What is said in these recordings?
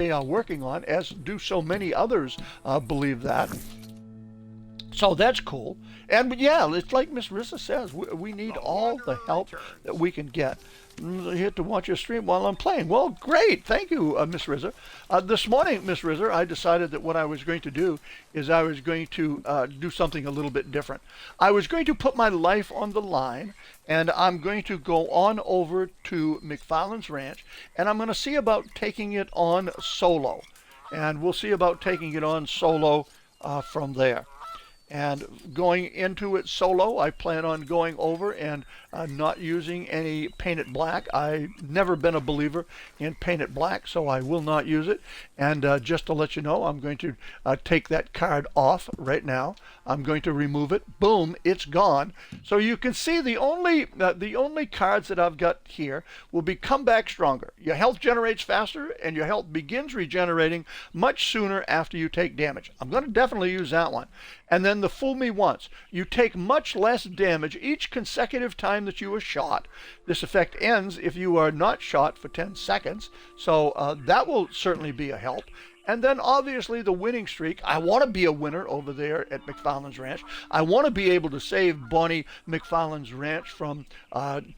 they are working on, as do so many others believe that. So that's cool. And yeah, it's like Miss Rissa says, we need all the help that we can get. Here to watch your stream while I'm playing. Well, great. Thank you, Miss Rizzer. This morning, Miss Rizzer, I decided that what I was going to do is I was going to do something a little bit different. I was going to put my life on the line, and I'm going to go on over to MacFarlane's Ranch, and I'm going to see about taking it on solo. And we'll see about taking it on solo from there. And going into it solo, I plan on going over and not using any painted black. I've never been a believer in painted black, so I will not use it. And just to let you know, I'm going to take that card off right now. I'm going to remove it. Boom, it's gone. So you can see the only cards that I've got here will be Come Back Stronger. Your health generates faster, and your health begins regenerating much sooner after you take damage. I'm going to definitely use that one. And then the Fool Me Once. You take much less damage each consecutive time that you are shot. This effect ends if you are not shot for 10 seconds. So that will certainly be a help. And then obviously the winning streak. I want to be a winner over there at MacFarlane's Ranch. I want to be able to save Bonnie MacFarlane's Ranch from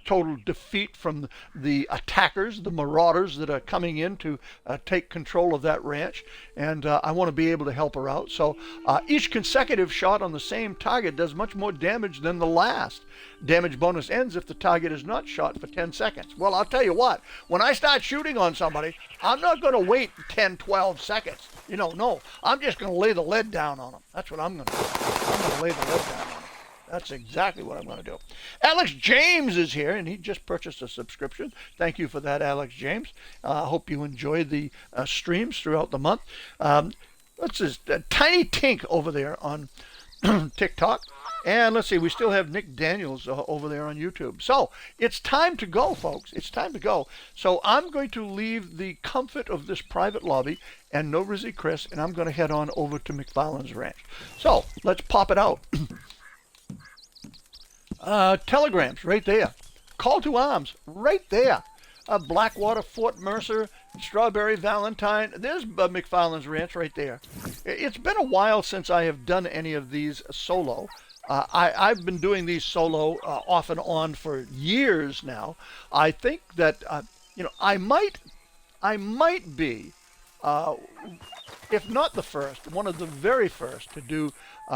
total defeat from the attackers, the marauders that are coming in to take control of that ranch. And I want to be able to help her out. So each consecutive shot on the same target does much more damage than the last. Damage bonus ends if the target is not shot for 10 seconds. Well, I'll tell you what, when I start shooting on somebody, I'm not going to wait 10, 12 seconds. No, I'm just going to lay the lead down on them. That's what I'm going to do. I'm going to lay the lead down on them. That's exactly what I'm going to do. Alex James is here, and he just purchased a subscription. Thank you for that, Alex James. I hope you enjoy the streams throughout the month. Let's just Tiny Tink over there on TikTok. And let's see, we still have Nick Daniels over there on YouTube. So it's time to go, folks. It's time to go. So I'm going to leave the comfort of this private lobby and no Rizzy Chris, and I'm going to head on over to MacFarlane's Ranch. So let's pop it out. Telegrams right there. Call to arms right there. Blackwater, Fort Mercer, Strawberry Valentine. There's MacFarlane's Ranch right there. It's been a while since I have done any of these solo. I've been doing these solo off and on for years now. I think that I might be, if not the first, one of the very first to do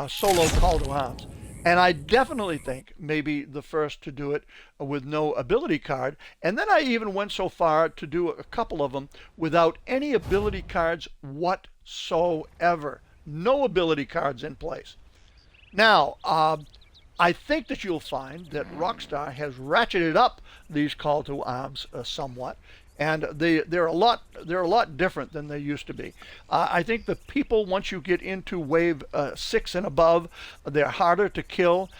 solo call to arms. And I definitely think maybe the first to do it with no ability card. And then I even went so far to do a couple of them without any ability cards whatsoever. No ability cards in place. Now, I think that you'll find that Rockstar has ratcheted up these call to arms somewhat. And they're a lot different than they used to be. I think the people, once you get into wave 6 and above, they're harder to kill.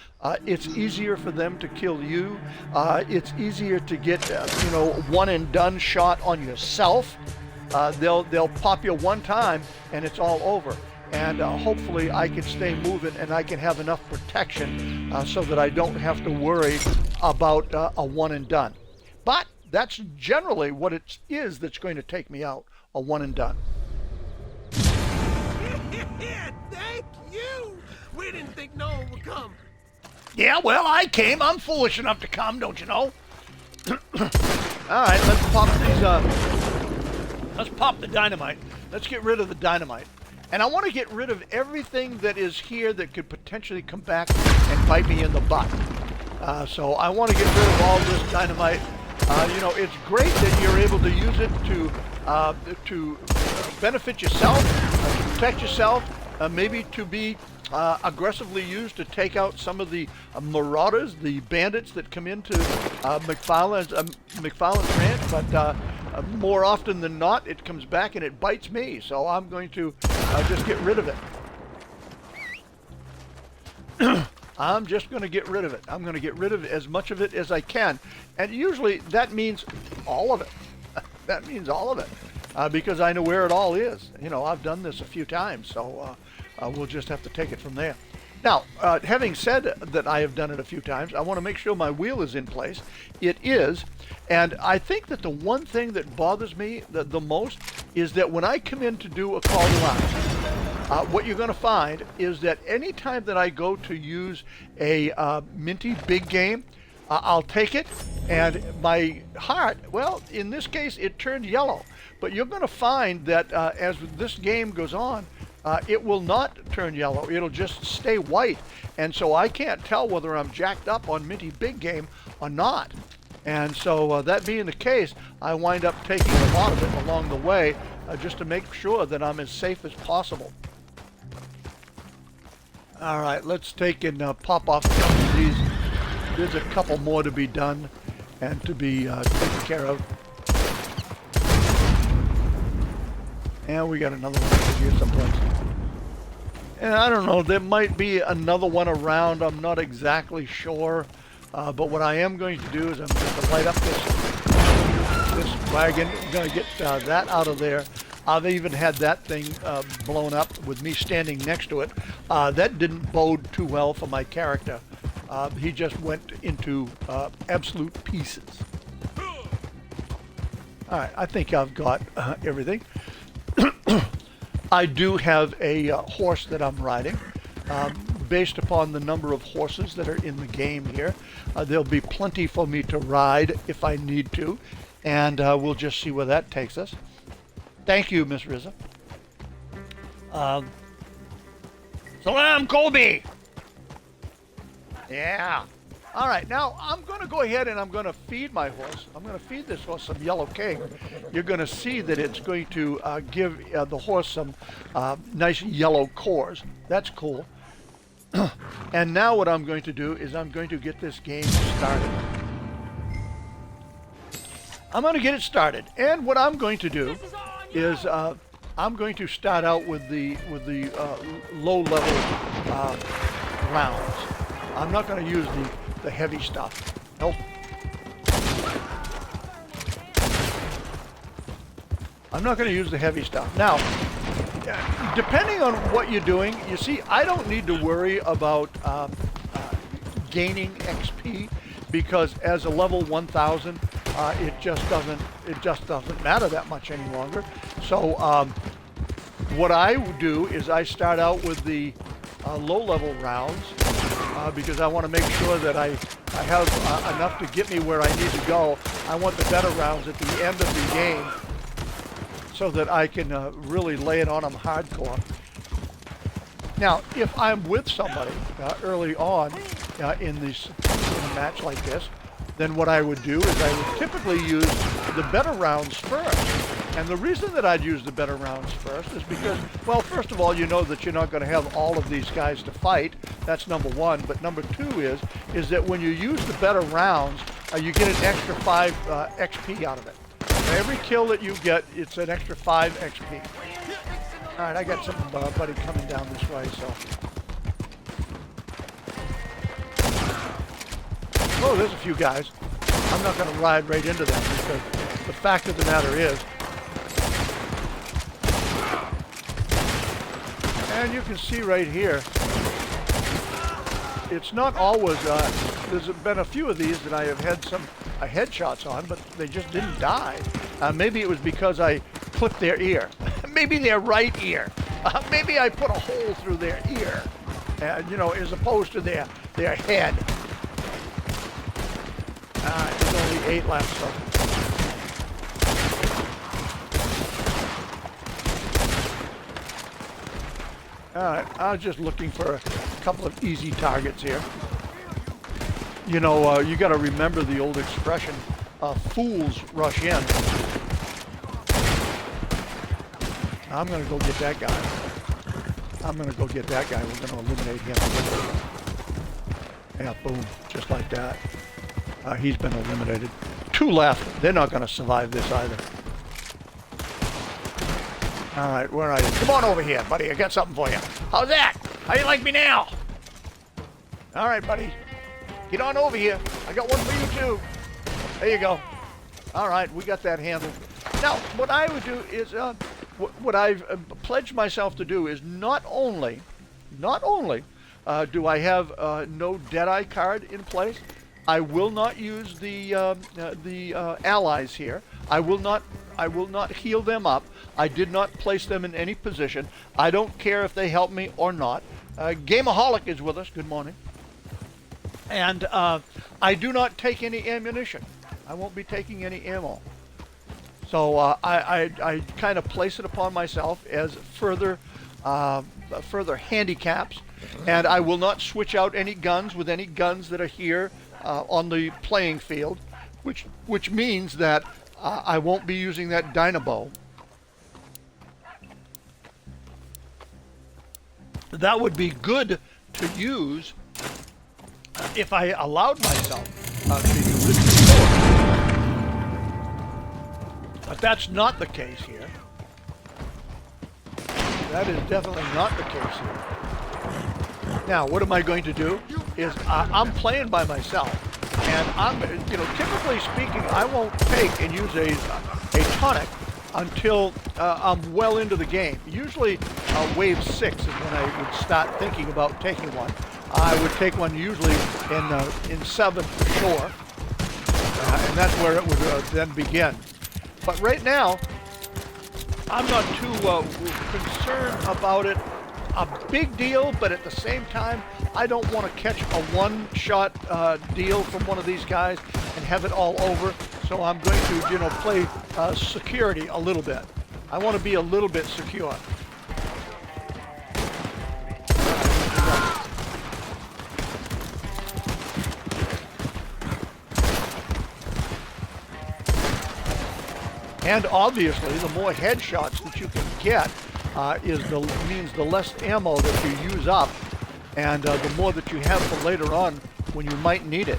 It's easier for them to kill you. It's easier to get one and done shot on yourself. They'll pop you one time and it's all over. And hopefully I can stay moving and I can have enough protection so that I don't have to worry about a one and done. But that's generally what it is that's going to take me out, a one and done. Yeah, thank you. We didn't think no one would come. Yeah, well, I came. I'm foolish enough to come, don't you know? All right, let's pop these. Let's pop the dynamite. Let's get rid of the dynamite. And I want to get rid of everything that is here that could potentially come back and bite me in the butt. So I want to get rid of all this dynamite. It's great that you're able to use it to benefit yourself, to protect yourself, maybe to be aggressively used to take out some of the marauders, the bandits that come into MacFarlane's Ranch. But more often than not, it comes back and it bites me. So I'm going to just get rid of it. I'm just going to get rid of it. I'm going to get rid of as much of it as I can. And usually that means all of it. That means all of it. Because I know where it all is. I've done this a few times, so we'll just have to take it from there. Now, having said that I have done it a few times, I want to make sure my wheel is in place. It is. And I think that the one thing that bothers me the most is that when I come in to do a call to arms, what you're going to find is that anytime that I go to use a minty big game, I'll take it, and my heart, well, in this case, it turned yellow. But you're going to find that as this game goes on, it will not turn yellow. It'll just stay white. And so I can't tell whether I'm jacked up on minty big game or not. And so that being the case, I wind up taking a lot of it along the way just to make sure that I'm as safe as possible. All right, let's take and pop off a couple of these. There's a couple more to be done and to be taken care of. And we got another one over here someplace. And I don't know, there might be another one around. I'm not exactly sure. But what I am going to do is I'm going to light up this wagon. I'm going to get that out of there. I've even had that thing blown up with me standing next to it. That didn't bode too well for my character. He just went into absolute pieces. All right, I think I've got everything. I do have a horse that I'm riding. Based upon the number of horses that are in the game here, there'll be plenty for me to ride if I need to, and we'll just see where that takes us. Thank you, Miss Rizza. Salam, Colby! Yeah. All right, now I'm going to go ahead and I'm going to feed my horse. I'm going to feed this horse some yellow cake. You're going to see that it's going to give the horse some nice yellow cores. That's cool. And now what I'm going to do is I'm going to get this game started. I'm going to get it started. And what I'm going to do is I'm going to start out with the low level rounds. I'm not going to use the heavy stuff. Nope. I'm not going to use the heavy stuff. Now, depending on what you're doing, you see, I don't need to worry about gaining XP because as a level 1000, it just doesn't matter that much any longer. So what I do is I start out with the low-level rounds because I want to make sure that I have enough to get me where I need to go. I want the better rounds at the end of the game so that I can really lay it on them hardcore. Now, if I'm with somebody early on in a match like this, then what I would do is I would typically use the better rounds first. And the reason that I'd use the better rounds first is because, well, first of all, you know that you're not going to have all of these guys to fight. That's number one. But number two is that when you use the better rounds, you get an extra 5 XP out of it. Every kill that you get, it's an extra 5 XP. All right, I got somebody coming down this way, so. Oh, there's a few guys. I'm not going to ride right into them because the fact of the matter is, and you can see right here, it's not always, there's been a few of these that I have had some headshots on, but they just didn't die. Maybe it was because I clipped their ear. Maybe their right ear. Maybe I put a hole through their ear, you know, as opposed to their head. There's only 8 left, so. Alright, I was just looking for a couple of easy targets here. You know, you got to remember the old expression, fools rush in. I'm going to go get that guy. I'm going to go get that guy. We're going to eliminate him. Yeah, boom, just like that. He's been eliminated. 2 left. They're not going to survive this either. All right, where are you? Come on over here, buddy. I got something for you. How's that? How do you like me now? All right, buddy. Get on over here. I got one for you, too. There you go. All right, we got that handled. Now, what I would do is, what I've pledged myself to do is not only do I have no Deadeye card in place, I will not use the allies here. I will not not heal them up. I did not place them in any position. I don't care if they help me or not. Gameaholic is with us. Good morning. And I do not take any ammunition. I won't be taking any ammo. So I kind of place it upon myself as further handicaps, and I will not switch out any guns with any guns that are here on the playing field, which means that I won't be using that Dynamo. That would be good to use if I allowed myself to use it before. But that's not the case here. That is definitely not the case here. Now, what am I going to do? Is I'm playing by myself, and I'm, typically speaking, I won't take and use a tonic until I'm well into the game. Usually, wave 6 is when I would start thinking about taking one. I would take one usually in 7 for sure, and that's where it would then begin. But right now, I'm not too concerned about it. A big deal, but at the same time, I don't want to catch a one-shot deal from one of these guys and have it all over. So I'm going to, play security a little bit. I want to be a little bit secure. And obviously, the more headshots that you can get means the less ammo that you use up, and the more that you have for later on when you might need it.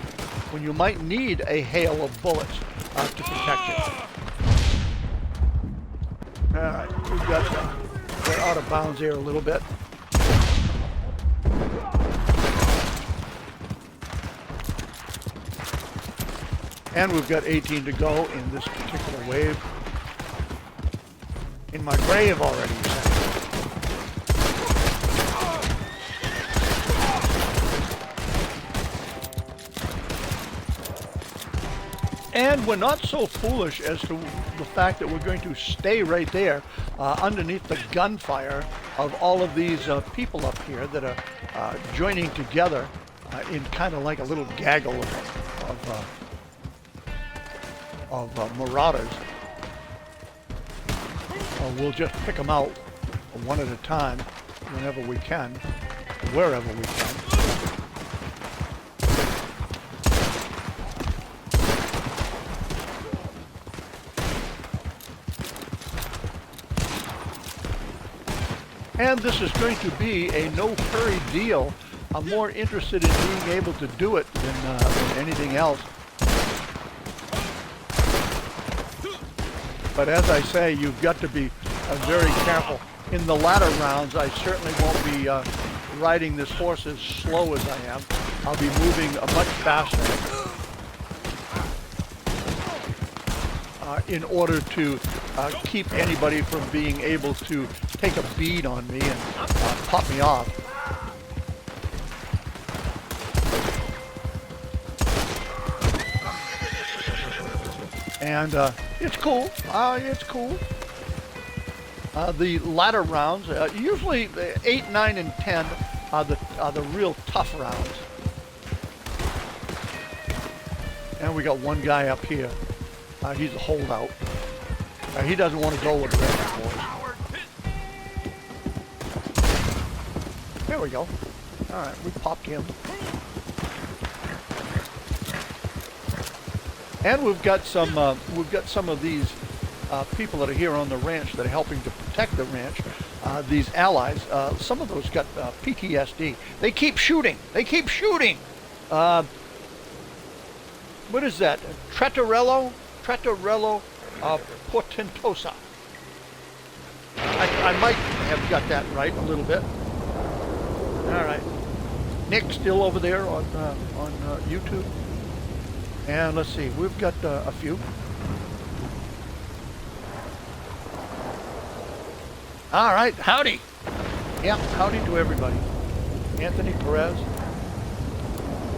When you might need a hail of bullets to protect you. All right, we've got we're out of bounds here a little bit. And we've got 18 to go in this particular wave. In my grave already, you say. And we're not so foolish as to the fact that we're going to stay right there underneath the gunfire of all of these people up here that are joining together in kind of like a little gaggle of marauders. We'll just pick them out one at a time whenever we can, wherever we can. And this is going to be a no-hurry deal. I'm more interested in being able to do it than anything else. But as I say, you've got to be very careful. In the latter rounds, I certainly won't be riding this horse as slow as I am. I'll be moving much faster in order to keep anybody from being able to take a bead on me and pop me off. And it's cool. It's cool. The latter rounds, usually 8, 9, and 10 are the real tough rounds. And we got one guy up here. He's a holdout. He doesn't want to go with the rest of the boys. There we go. All right, we popped him. And we've got some of these people that are here on the ranch that are helping to protect the ranch. These allies, some of those got PTSD. They keep shooting. They keep shooting. What is that? Trettorello portentosa. I might have got that right a little bit. All right. Nick still over there on YouTube. And let's see, we've got a few. All right, howdy. Yeah, howdy to everybody. Anthony Perez.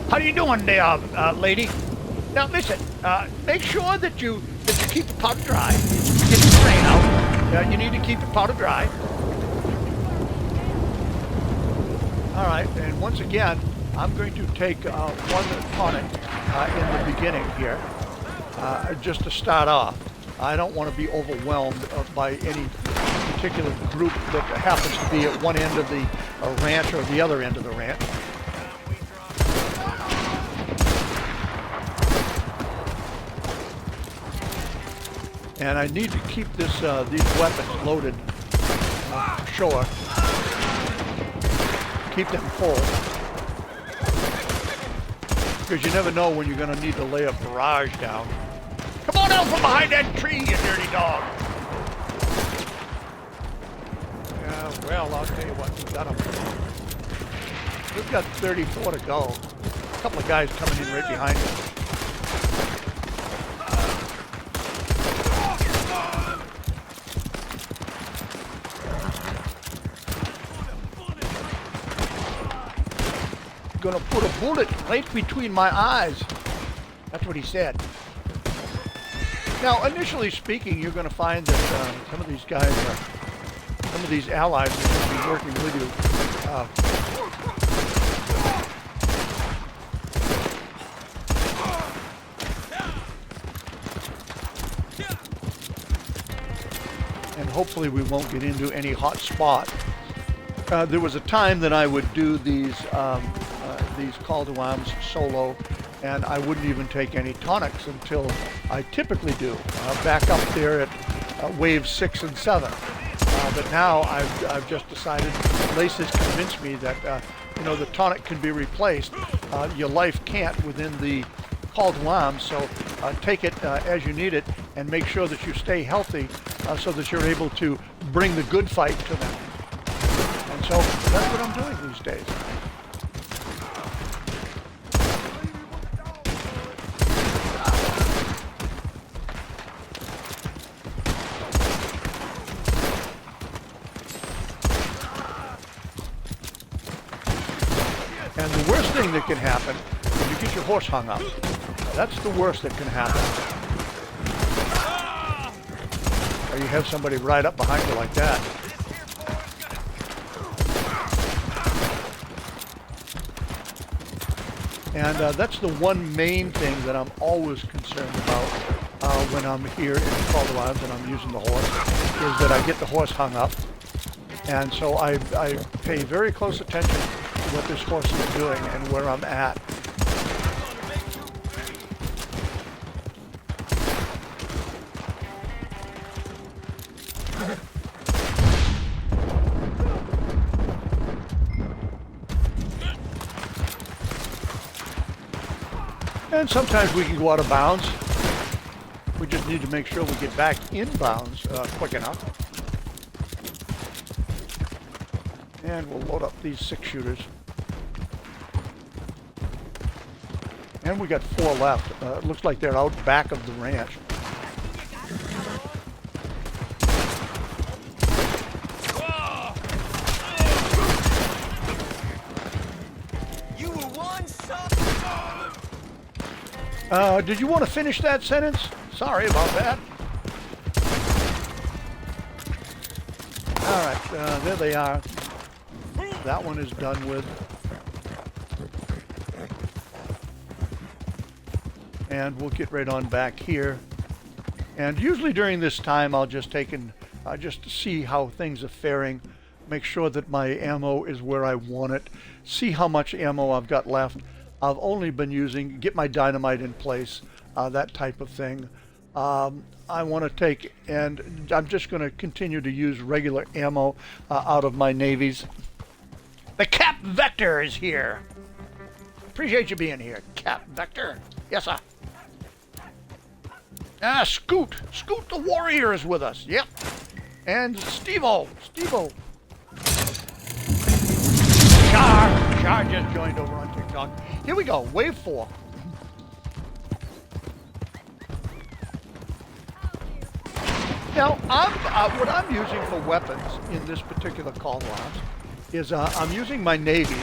How you doing there, lady? Now listen, make sure that you keep the powder dry. getting the rain out. You need to keep it powder dry. All right, and once again, I'm going to take one tonic in the beginning here, just to start off. I don't want to be overwhelmed by any particular group that happens to be at one end of the ranch or the other end of the ranch. And I need to keep these weapons loaded ashore. Keep them full. Because you never know when you're going to need to lay a barrage down. Come on out from behind that tree, you dirty dog! Yeah, well, I'll tell you what, we've got them. We've got 34 to go. A couple of guys coming in right behind us. Gonna put a bullet right between my eyes. That's what he said. Now, initially speaking, you're gonna find that some of these guys, some of these allies are going to be working with you. And hopefully we won't get into any hot spot. There was a time that I would do these call to arms solo, and I wouldn't even take any tonics until I typically do, back up there at wave 6 and 7. But now I've just decided, Lace has convinced me that you know, the tonic can be replaced. Your life can't within the call to arms, so take it as you need it, and make sure that you stay healthy so that you're able to bring the good fight to them. And so that's what I'm doing these days. And the worst thing that can happen is you get your horse hung up. That's the worst that can happen. Or you have somebody ride up behind you like that. And that's the one main thing that I'm always concerned about when I'm here in the call to arms and I'm using the horse, is that I get the horse hung up. And so I pay very close attention to what this horse is doing and where I'm at. And sometimes we can go out of bounds. We just need to make sure we get back in bounds quick enough. And we'll load up these 6-shooters. And we got 4 left. It looks like they're out back of the ranch. You were one son. Did you want to finish that sentence? Sorry about that. All right, there they are. That one is done with. And we'll get right on back here. And usually during this time, I'll just take and just see how things are faring. Make sure that my ammo is where I want it. See how much ammo I've got left. I've only been using, get my dynamite in place, that type of thing. I want to take, and I'm just going to continue to use regular ammo out of my navies. The Cap Vector is here. Appreciate you being here, Cap Vector. Yes, sir. Scoot the Warrior is with us. Yep. And Steve-O. Char just joined over on TikTok. Here we go, wave 4. Now, what I'm using for weapons in this particular call to arms is I'm using my navies.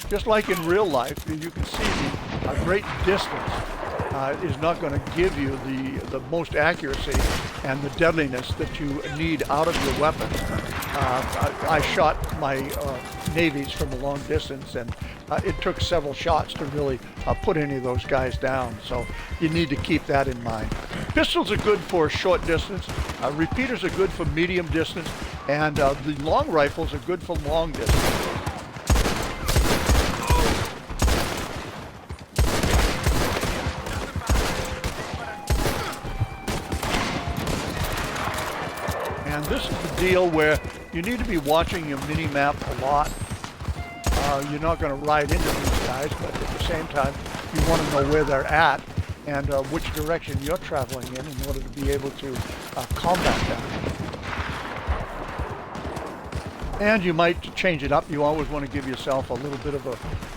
Just like in real life, you can see a great distance is not going to give you the most accuracy and the deadliness that you need out of your weapons. I shot my navies from a long distance, and it took several shots to really put any of those guys down. So you need to keep that in mind. Pistols are good for short distance. Repeaters are good for medium distance, and the long rifles are good for long distance. And this is the deal where you need to be watching your mini-map a lot. You're not going to ride into these guys, but at the same time, you want to know where they're at and which direction you're traveling in order to be able to combat them. And you might change it up. You always want to give yourself a little bit of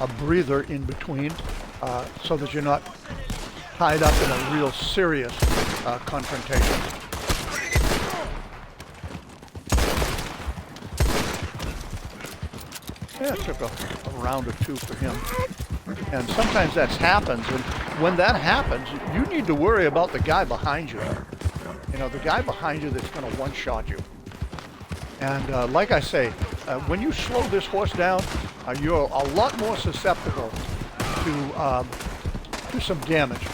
a breather in between so that you're not tied up in a real serious confrontation. Yeah, it took a round or two for him. And sometimes that happens, and when that happens, you need to worry about the guy behind you. You know, the guy behind you that's going to one-shot you. And like I say, when you slow this horse down, you're a lot more susceptible to some damage.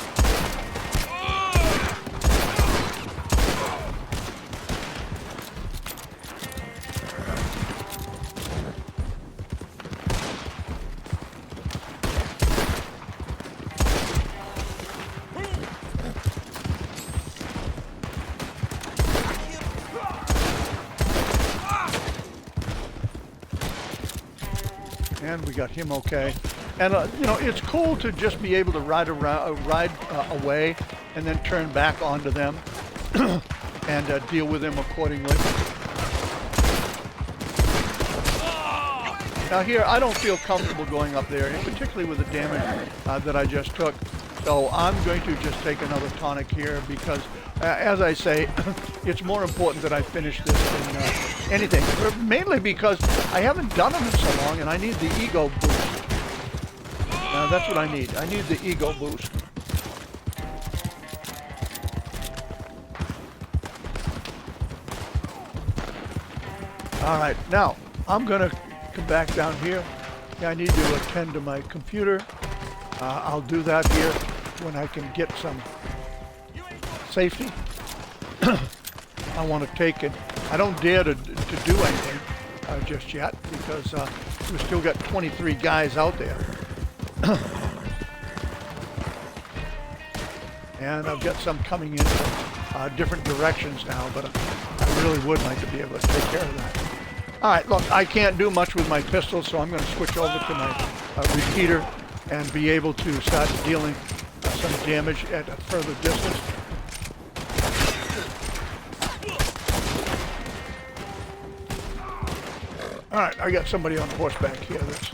And we got him okay. And you know, it's cool to just be able to ride away and then turn back onto them and deal with them accordingly. Now here, I don't feel comfortable going up there, and particularly with the damage that I just took. So I'm going to just take another tonic here because, as I say, it's more important that I finish this than anything. Mainly because I haven't done them in so long, and I need the ego boost. That's what I need. I need the ego boost. All right, now I'm going to come back down here. I need to attend to my computer. I'll do that here when I can get some safety. I want to take it. I don't dare to do anything just yet because we've still got 23 guys out there. And I've got some coming in from different directions now, but I really would like to be able to take care of that. All right, look, I can't do much with my pistol, so I'm going to switch over to my repeater and be able to start dealing some damage at a further distance. All right, I got somebody on horseback here that's...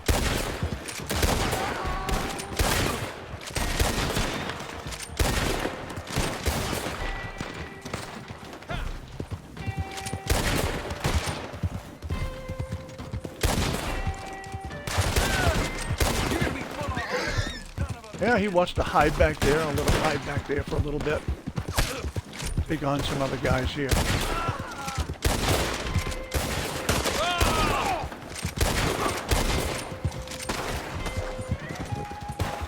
Yeah, he wants to hide back there. I'll let him hide back there for a little bit. Take on some other guys here.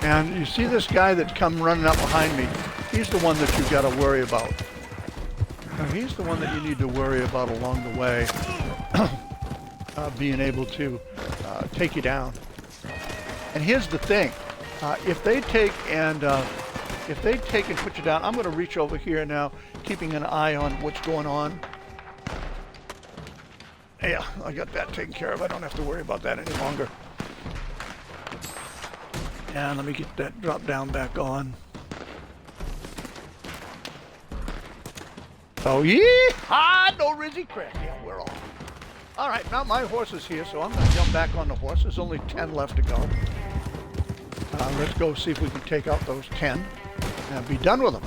And you see this guy that's come running up behind me? He's the one that you've got to worry about. Now, he's the one that you need to worry about along the way, being able to take you down. And here's the thing. If they take and put you down, I'm going to reach over here now, keeping an eye on what's going on. Yeah, I got that taken care of. I don't have to worry about that any longer. And let me get that drop down back on. So yee-haw, no Rizzy crack. Yeah, we're off. All right, now my horse is here, so I'm going to jump back on the horse. There's only 10 left to go. Let's go see if we can take out those 10 and be done with them.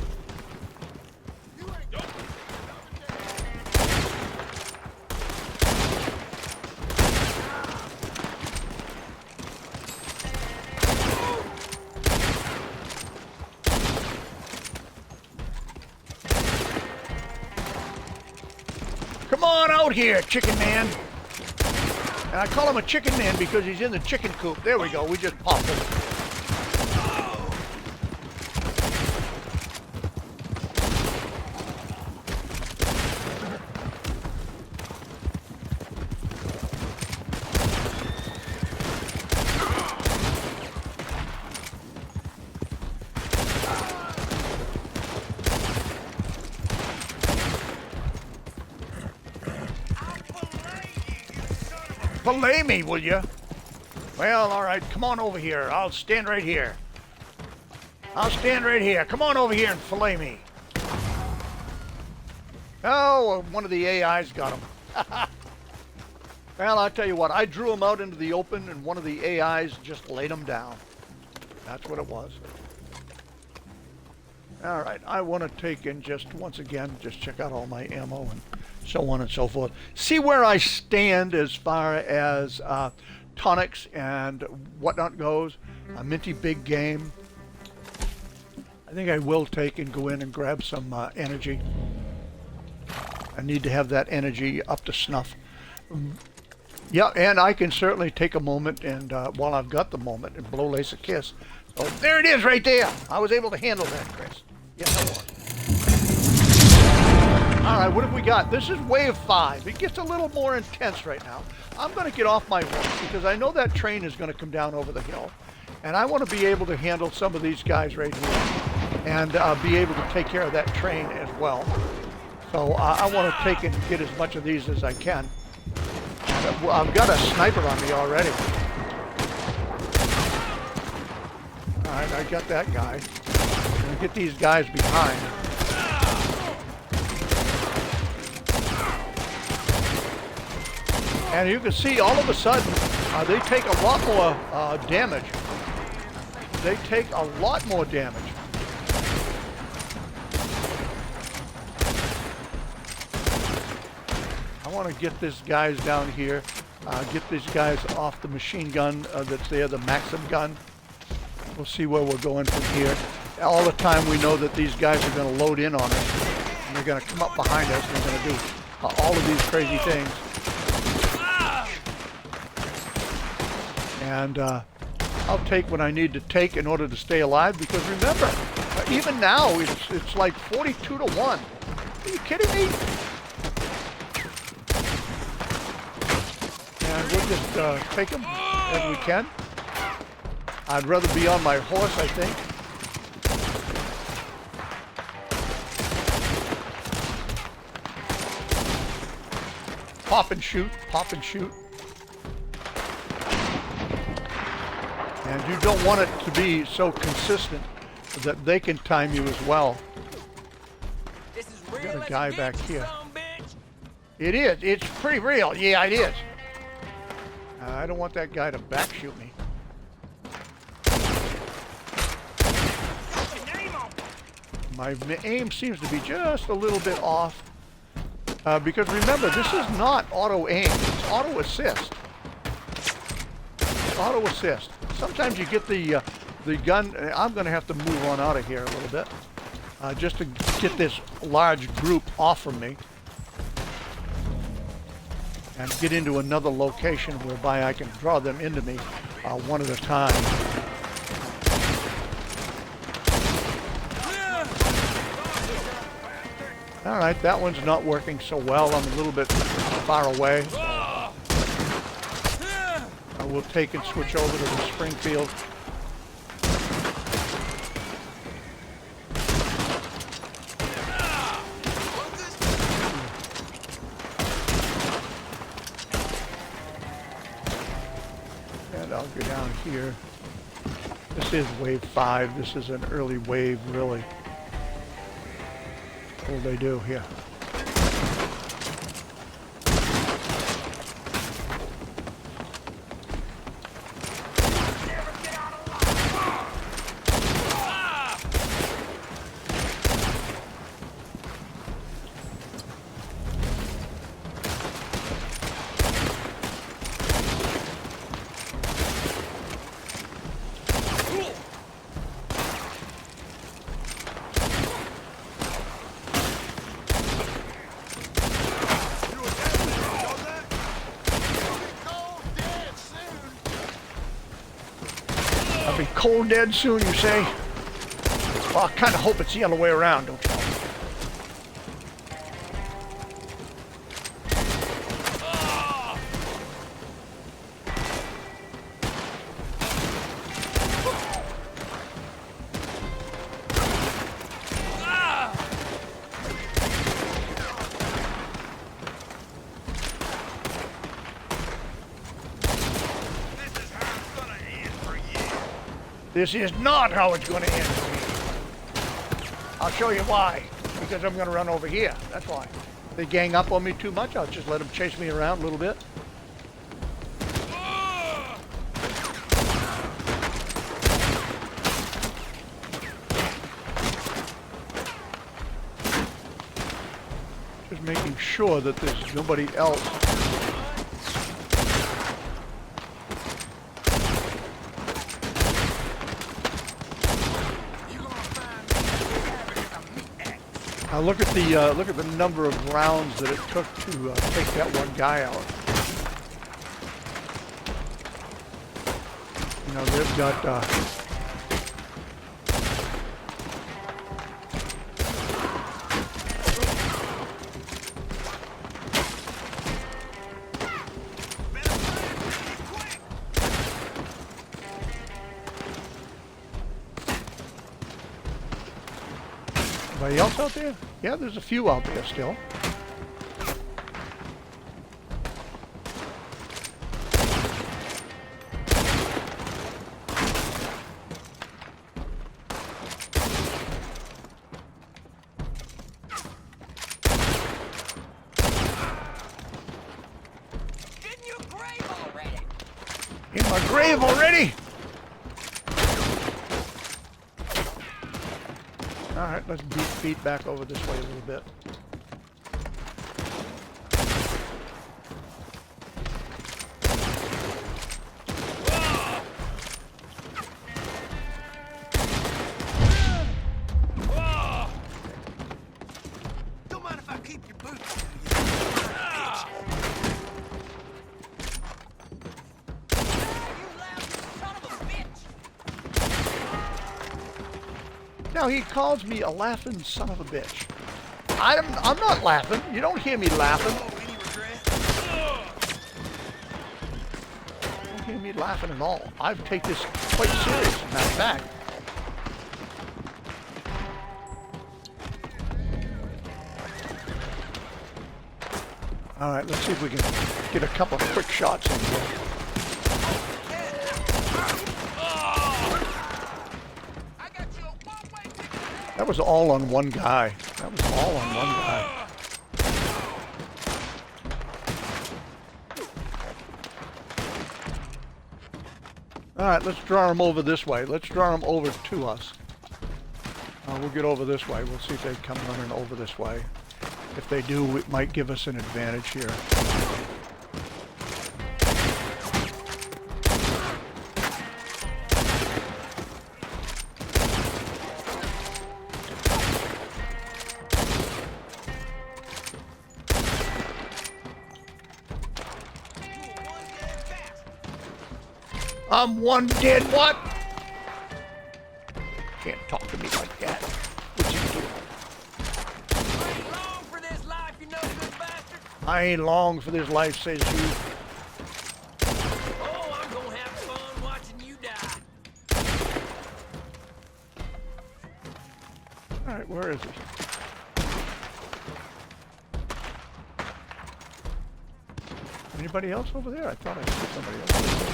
Come on out here, chicken man. And I call him a chicken man because he's in the chicken coop. There we go. We just popped him. Fillet me, will you? Well, all right. Come on over here. I'll stand right here. I'll stand right here. Come on over here and fillet me. Oh, one of the AIs got him. Well, I'll tell you what. I drew him out into the open, and one of the AIs just laid him down. That's what it was. All right. I want to take in just, once again, just check out all my ammo and so on and so forth. See where I stand as far as tonics and whatnot goes. A minty big game. I think I will take and go in and grab some energy. I need to have that energy up to snuff. Yeah, and I can certainly take a moment and, while I've got the moment, and blow Lace a kiss. Oh, there it is right there. I was able to handle that, Chris. Yes, I was. All right, what have we got? This is wave 5. It gets a little more intense right now. I'm going to get off my horse because I know that train is going to come down over the hill. And I want to be able to handle some of these guys right here. And be able to take care of that train as well. So I want to take and get as much of these as I can. And, I've got a sniper on me already. All right, I got that guy. I'm going to get these guys behind. And you can see all of a sudden, they take a lot more damage. They take a lot more damage. I want to get these guys down here, get these guys off the machine gun that's there, the Maxim gun. We'll see where we're going from here. All the time we know that these guys are going to load in on us. And they're going to come up behind us and they're going to do all of these crazy things. And I'll take what I need to take in order to stay alive, because remember, even now it's like 42 to 1. Are you kidding me? And we'll just take them as we can. I'd rather be on my horse, I think. Pop and shoot, pop and shoot. And you don't want it to be so consistent that they can time you as well. This is real. Got a guy back here. It is. It's pretty real. Yeah, it is. I don't want that guy to back shoot me. My aim seems to be just a little bit off. Because remember, this is not auto aim. It's auto assist. It's auto assist. Sometimes you get the gun. I'm going to have to move on out of here a little bit, just to get this large group off from me and get into another location whereby I can draw them into me one at a time. All right, that one's not working so well. I'm a little bit far away. We'll take and switch over to the Springfield. And I'll go down here. This is wave 5. This is an early wave, really. What will they do here? cold dead soon, you say? Well, I kind of hope it's the other way around, don't you know? This is not how it's going to end for me. I'll show you why. Because I'm going to run over here. That's why. If they gang up on me too much, I'll just let them chase me around a little bit. Just making sure that there's nobody else. Now look at the number of rounds that it took to take that one guy out. You know, they've got anybody else out there? Yeah, there's a few out there still. In your grave already! In my grave already? Alright, let's beat back over this way a little bit. Don't mind if I keep your boots. Now he calls me a laughing son of a bitch. I'm not laughing. You don't hear me laughing. Any regret? You don't hear me laughing at all. I take this quite serious, as a matter of fact. All right, let's see if we can get a couple of quick shots in here. That was all on one guy. That was all on one guy. All right, let's draw them over this way. Let's draw them over to us. We'll get over this way. We'll see if they come running over this way. If they do, it might give us an advantage here. I'm one dead what? Can't talk to me like that. What you doing? I ain't long for this life, you know, good bastard. I ain't long for this life, says you. Oh, I'm gonna have fun watching you die. All right, where is he? Anybody else over there? I thought I saw somebody else over there.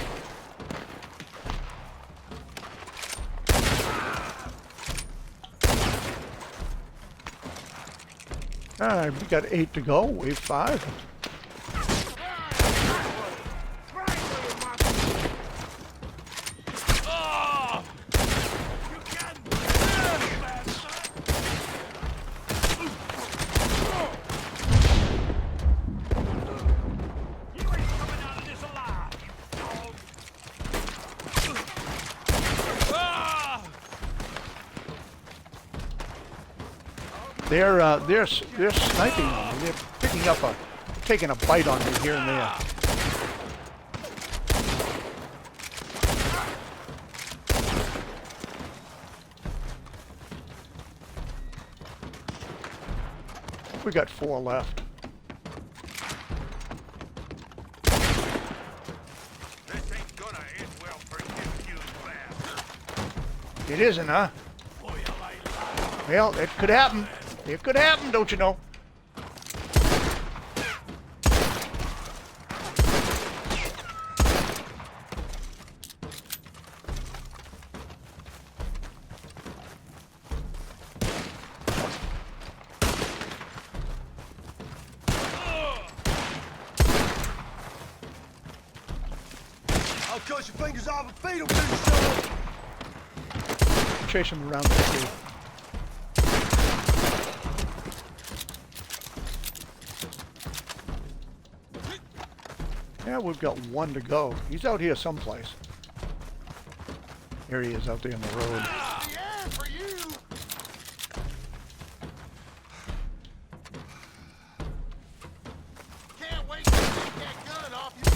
All right, we got 8 to go. Wave 5. They're sniping on me. They're picking up taking a bite on me here and there. we got 4 left. This ain't gonna end well for you bastard. It isn't, huh? Well, it could happen. It could happen, don't you know? I'll cut your fingers off and feed them to you, son. Chase him around the field. Yeah, we've got 1 to go. He's out here someplace. Here he is out there on the road. Yeah, for you. Can't wait to take that gun off you.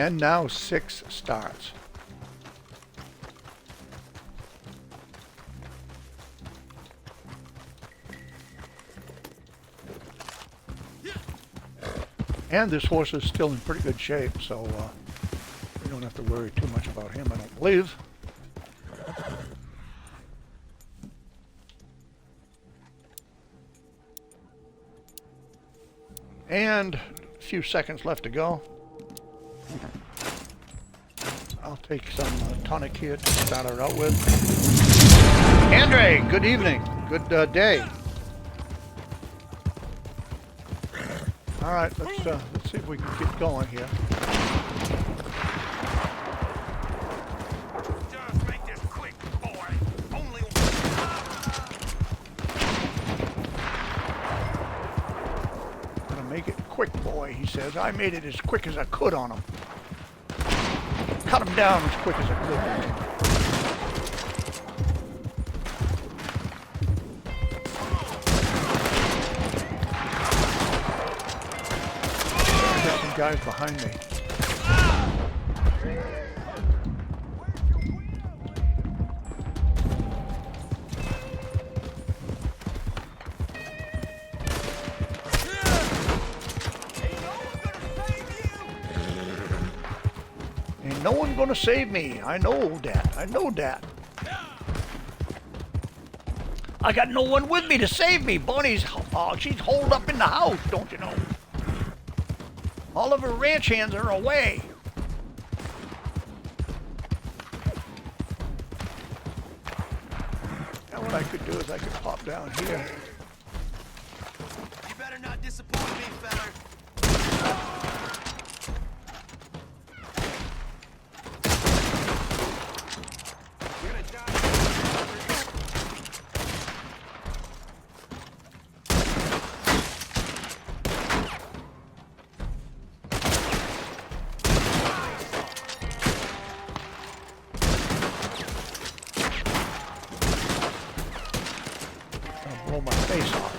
And now 6 starts. And this horse is still in pretty good shape, so we don't have to worry too much about him, I don't believe. And a few seconds left to go. I'll take some tonic here to start her out with. Andre, good evening. Good day. All right, let's see if we can get going here. Just make this quick, boy. Only Gonna make it quick, boy, he says. I made it as quick as I could on him. Cut him down as quick as I could. Got some guys behind me. Ain't no one gonna save me. I know that. I know that. I got no one with me to save me. Bonnie's, she's holed up in the house, don't you know? All of her ranch hands are away. Now what I could do is I could pop down here. You better not disappoint me, feller. You're gonna die. I'll blow my face off.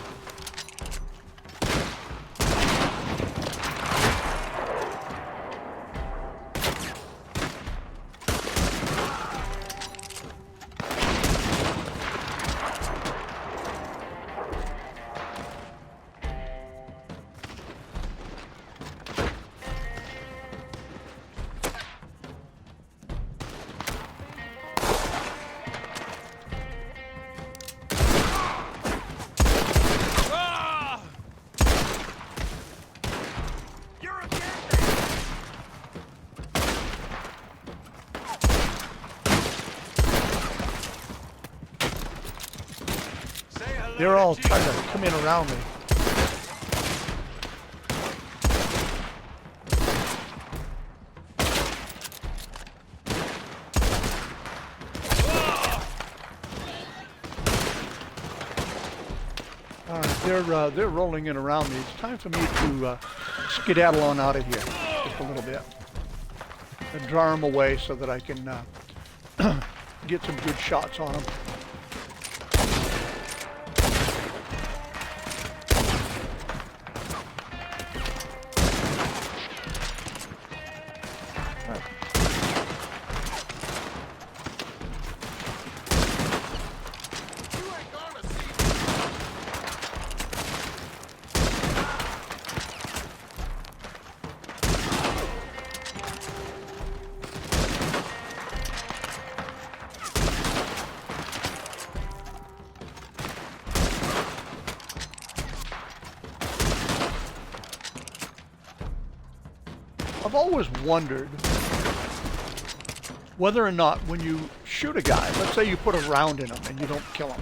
They're all trying to come in around me. They're rolling in around me. It's time for me to skedaddle on out of here just a little bit and draw them away so that I can get some good shots on them. always wondered whether or not when you shoot a guy, let's say you put a round in him and you don't kill him,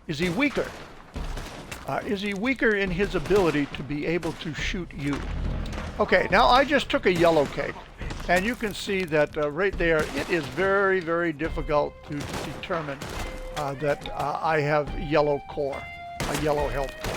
is he weaker? Is he weaker in his ability to be able to shoot you? Okay, now I just took a yellow cake, and you can see that right there, it is very, very difficult to determine that I have yellow core, a yellow health core.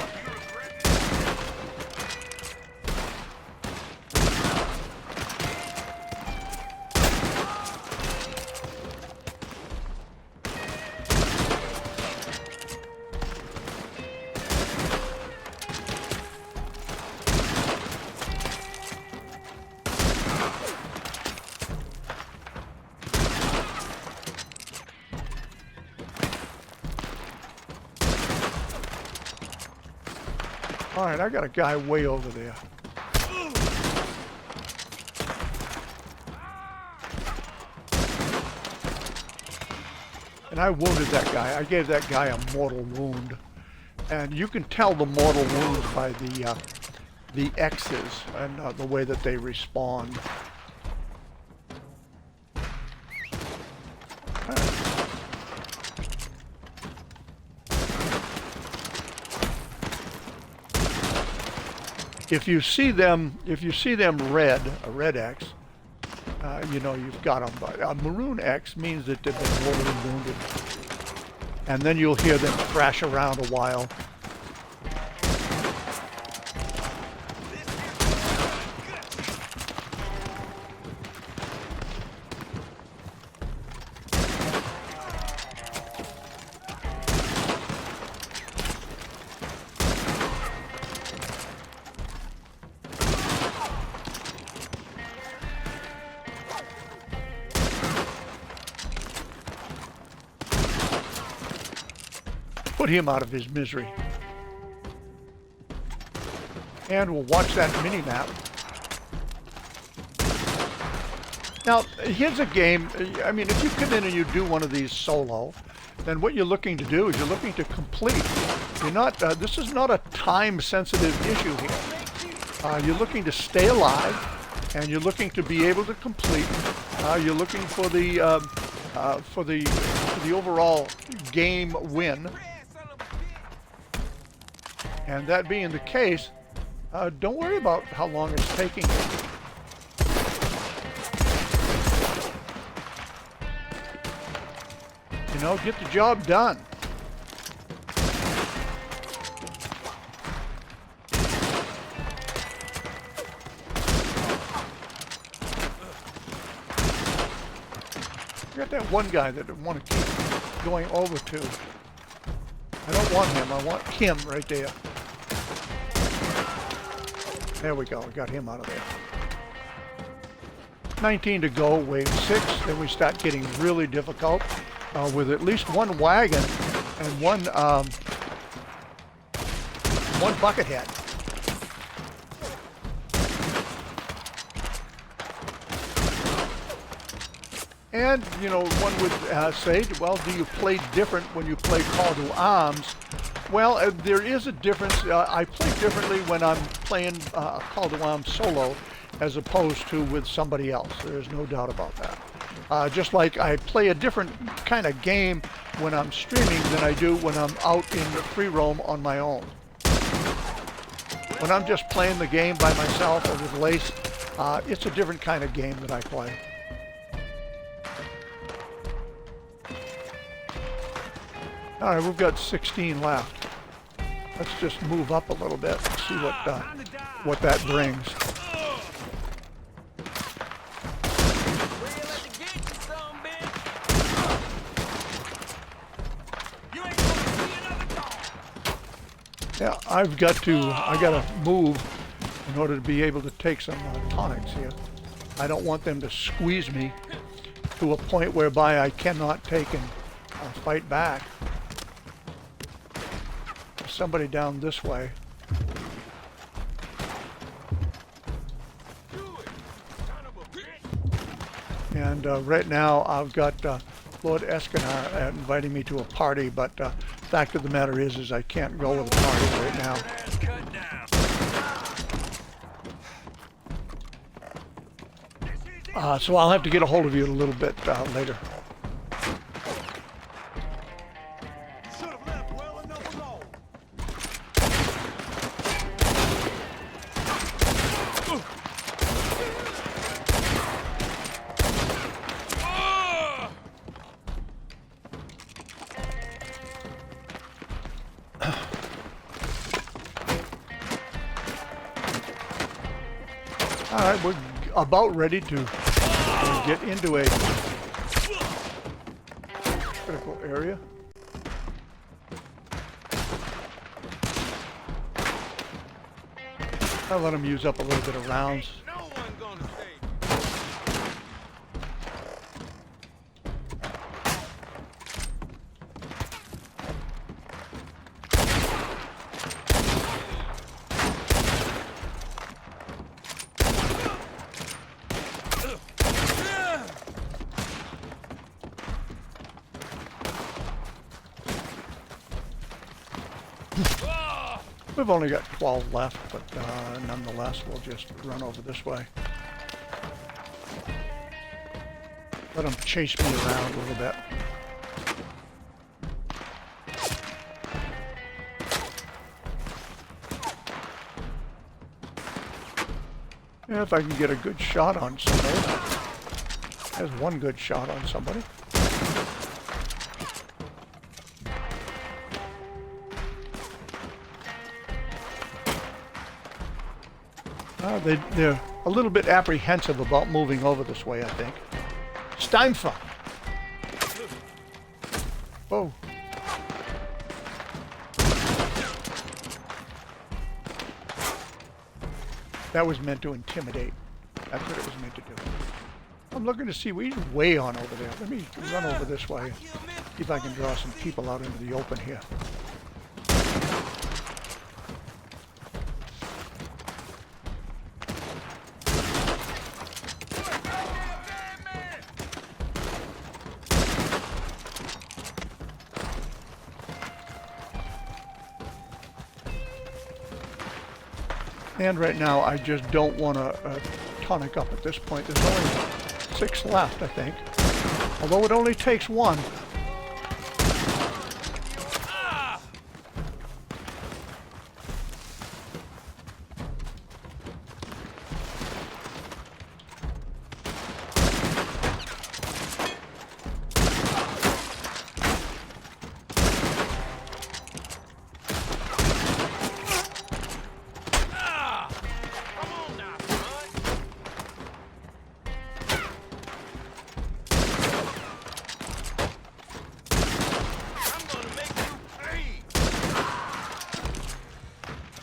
All right, I got a guy way over there. And I wounded that guy. I gave that guy a mortal wound. And you can tell the mortal wounds by the X's and the way that they respond. If you see them red, a red X, you know you've got them. But a maroon X means that they've been mortally wounded. And then you'll hear them thrash around a while. Put him out of his misery. And we'll watch that mini-map. Now, here's a game, I mean, if you come in and you do one of these solo, then what you're looking to do is you're looking to complete. You're not, this is not a time-sensitive issue here. You're looking to stay alive, and you're looking to be able to complete. You're looking for the overall game win. And that being the case, don't worry about how long it's taking. You know, get the job done. You got that one guy that I want to keep going over to. I don't want him, I want him right there. There we go, I got him out of there. 19 to go, wave 6, then we start getting really difficult with at least one wagon and one bucket head. And, you know, one would say, well, do you play different when you play Call to Arms? Well, there is a difference. I play differently when I'm playing Call to Arms solo as opposed to with somebody else. There's no doubt about that. Just like I play a different kind of game when I'm streaming than I do when I'm out in free roam on my own. When I'm just playing the game by myself or with Lace, it's a different kind of game that I play. All right, we've got 16 left. Let's just move up a little bit and see what that brings. Yeah, I gotta move in order to be able to take some tonics here. I don't want them to squeeze me to a point whereby I cannot take and fight back. Somebody down this way. And right now I've got Lord Escanar inviting me to a party, but the fact of the matter is I can't go with a party right now. So I'll have to get a hold of you a little bit later. Should have left well enough alone. All right, we're about ready to get into a critical area. I'll let them use up a little bit of rounds. No one gonna save. We've only got 12 left, but nonetheless, we'll just run over this way. Let them chase me around a little bit. Yeah, if I can get a good shot on somebody. There's one good shot on somebody. They're a little bit apprehensive about moving over this way, I think. Steinfa! Whoa. That was meant to intimidate. That's what it was meant to do. I'm looking to see, he's way on over there. Let me run over this way. See if I can draw some people out into the open here. And right now, I just don't want to tonic up at this point. There's only 6 left, I think. Although it only takes 1.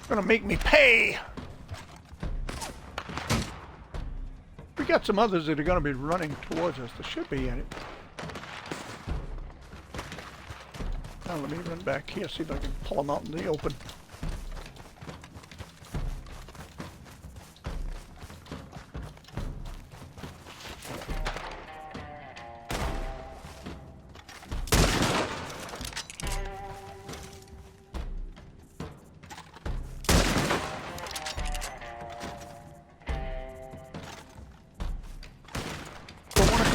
Gonna make me pay. We got some others that are gonna be running towards us. There should be any. Now let me run back here, see if I can pull them out in the open.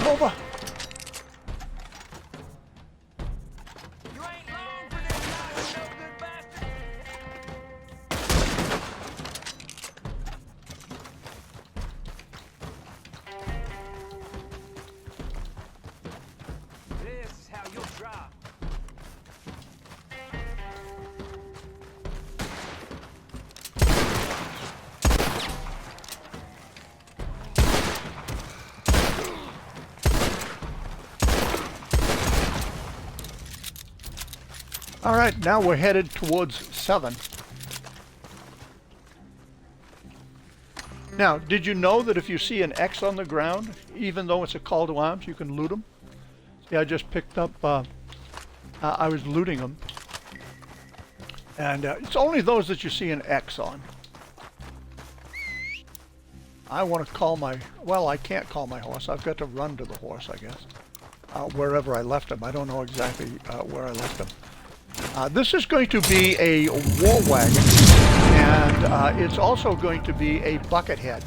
Over. You ain't long for this guy, you no good bastard. This is how you'll drop. All right, now we're headed towards 7. Now, did you know that if you see an X on the ground, even though it's a call to arms, you can loot them? See, I just picked up, I was looting them. And it's only those that you see an X on. I want to call my, well, I can't call my horse. I've got to run to the horse, I guess. Wherever I left him. I don't know exactly where I left him. This is going to be a war wagon, and it's also going to be a bucket head.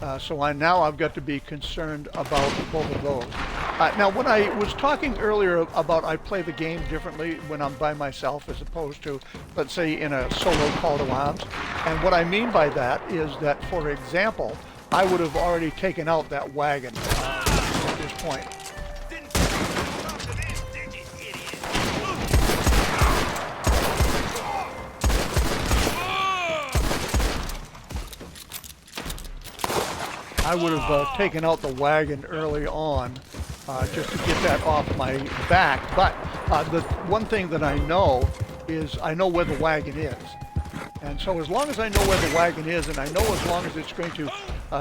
So now I've got to be concerned about both of those. Now, when I was talking earlier about I play the game differently when I'm by myself as opposed to, let's say, in a solo call to arms, and what I mean by that is that, for example, I would have already taken out that wagon at this point. I would have taken out the wagon early on just to get that off my back. But the one thing that I know is I know where the wagon is. And so as long as I know where the wagon is, and I know as long as it's going to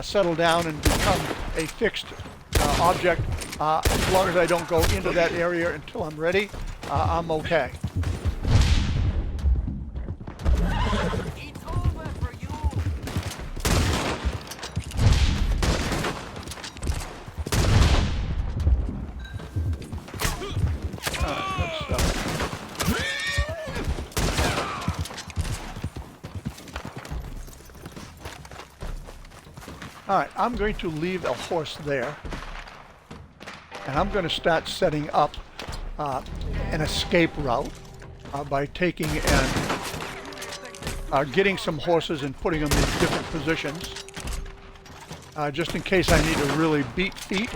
settle down and become a fixed object, as long as I don't go into that area until I'm ready, I'm okay. Alright, I'm going to leave a horse there, and I'm going to start setting up an escape route by taking and getting some horses and putting them in different positions, just in case I need to really beat feet.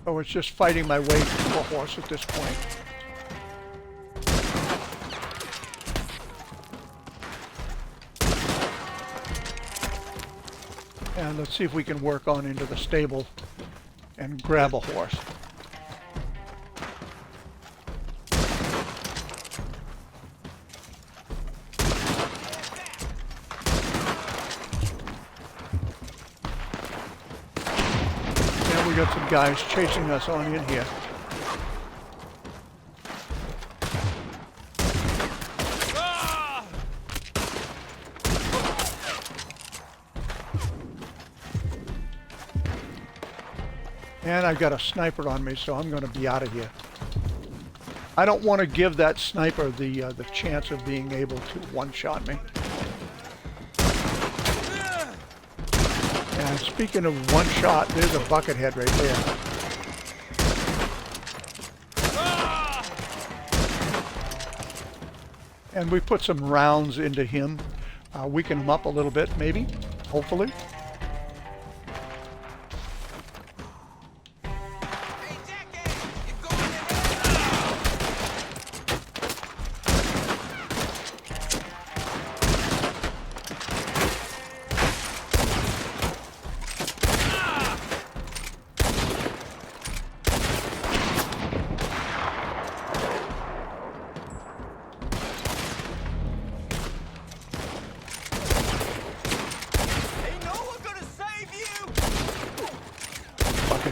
So it's just fighting my way to a horse at this point. And let's see if we can work on into the stable and grab a horse. And we got some guys chasing us on in here. And I've got a sniper on me, so I'm going to be out of here. I don't want to give that sniper the chance of being able to one-shot me. And speaking of one-shot, there's a buckethead right there. And we put some rounds into him, weaken him up a little bit, maybe, hopefully.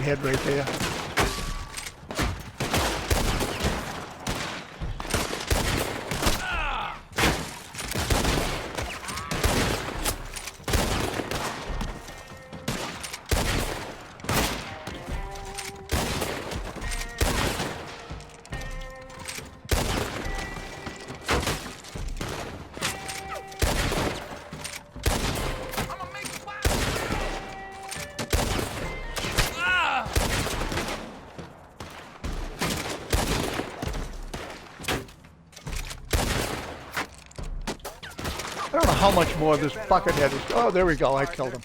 Head right there. I don't know how much more this buckethead is. Oh, there we go. I killed him.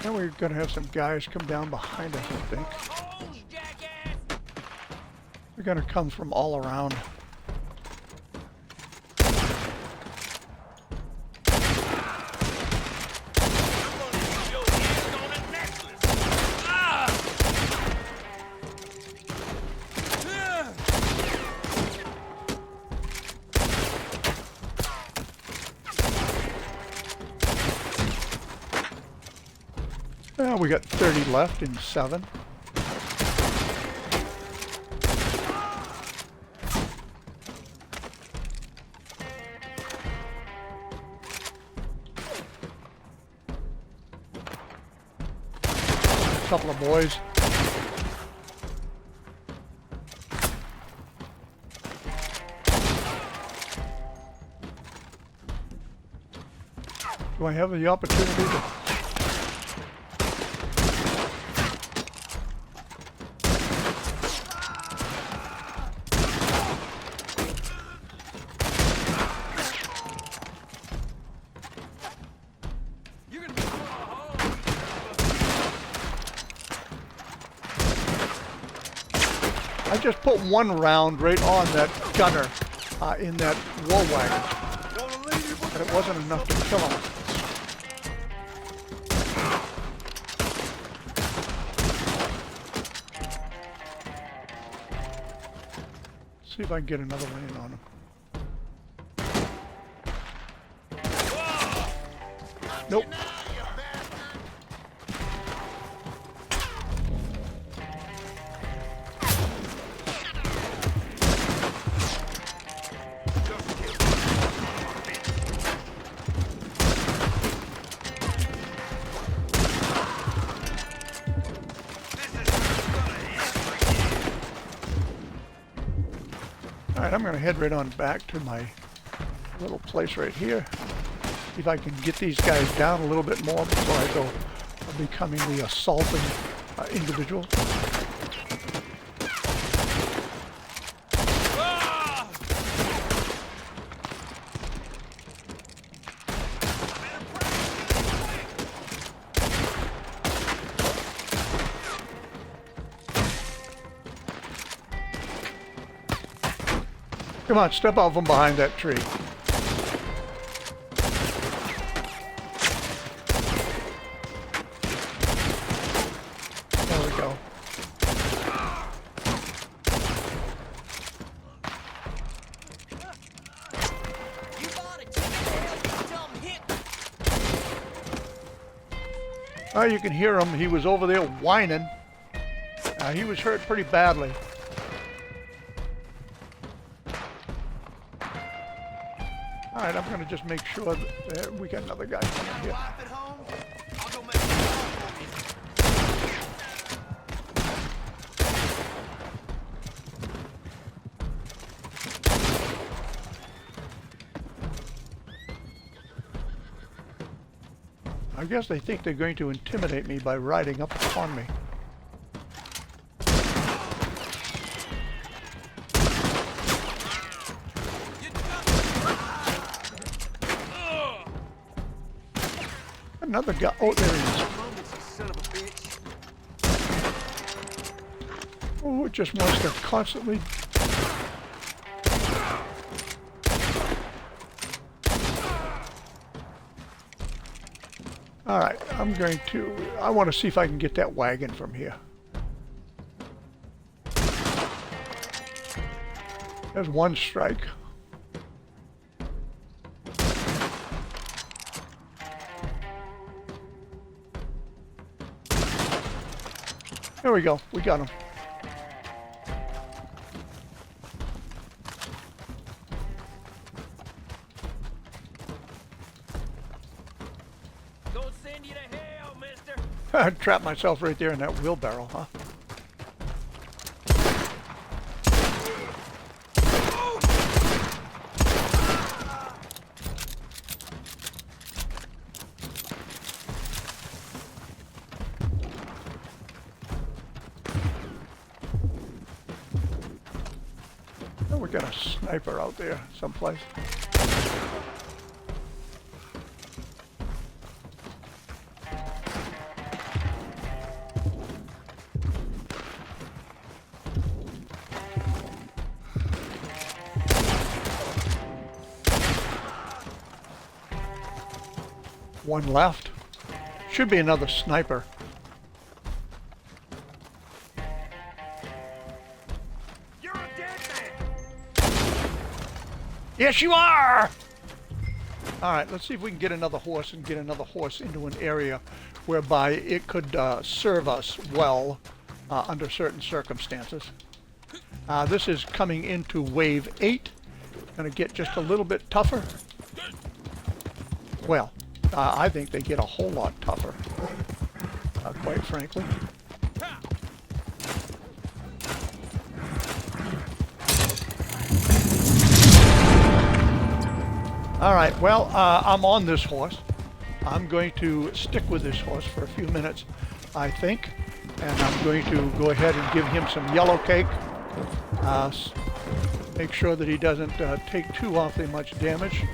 And we're going to have some guys come down behind us, I think. They're going to come from all around. Well, we got 30 left in 7. A couple of boys. Do I have the opportunity to... I just put one round right on that gunner in that war wagon, but it wasn't enough to kill him. See if I can get another one in on him. Nope. Alright, I'm going to head right on back to my little place right here. See if I can get these guys down a little bit more before I go becoming the assaulting individual. Come on, step out from behind that tree. There we go. Oh, you can hear him. He was over there whining. He was hurt pretty badly. Alright, I'm going to just make sure that we got another guy coming here. I guess they think they're going to intimidate me by riding up upon me. Another guy. Oh, there he is. Oh, it just wants to constantly. All right, I want to see if I can get that wagon from here. There's one strike. There we go. We got him. Don't send you to hell, mister. I trapped myself right there in that wheelbarrow, huh? We got a sniper out there someplace. One left. Should be another sniper. Yes, you are! Alright, let's see if we can get another horse and get another horse into an area whereby it could serve us well under certain circumstances. This is coming into wave 8. Going to get just a little bit tougher. Well, I think they get a whole lot tougher, quite frankly. All right, well, I'm on this horse. I'm going to stick with this horse for a few minutes, I think. And I'm going to go ahead and give him some yellow cake. Make sure that he doesn't take too awfully much damage.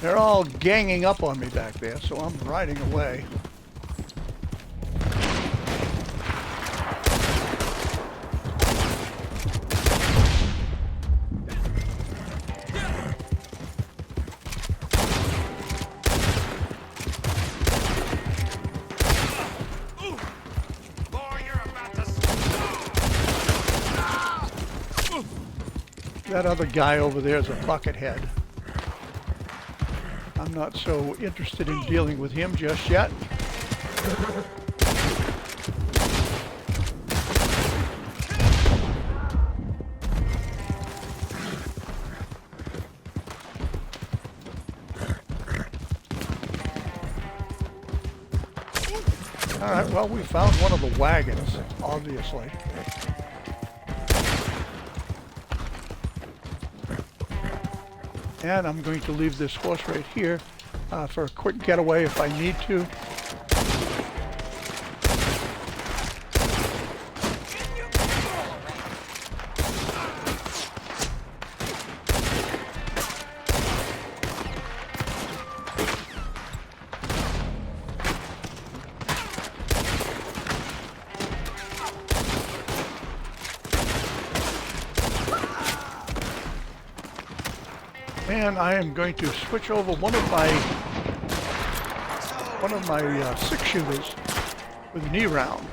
They're all ganging up on me back there, so I'm riding away. That other guy over there is a buckethead. I'm not so interested in dealing with him just yet. All right, well, we found one of the wagons, obviously. And I'm going to leave this horse right here for a quick getaway if I need to. And I am going to switch over one of my 6-shooters with a knee round.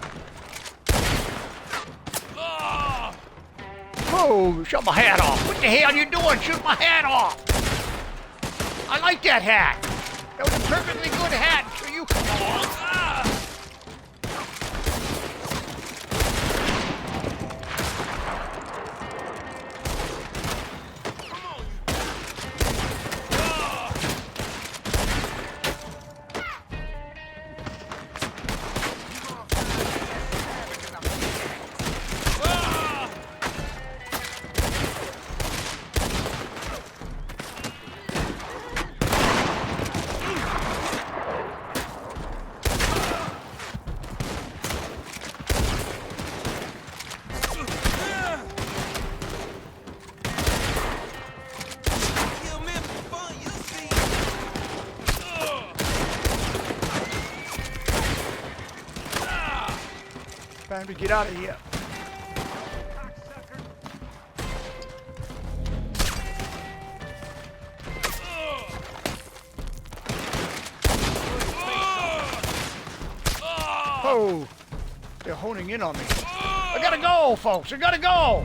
Oh, shut my hat off. What the hell are you doing? Shoot my hat off. I like that hat. That was a perfectly good hat until you come along. Time to get out of here. Oh, they're honing in on me. I gotta go, folks. I gotta go.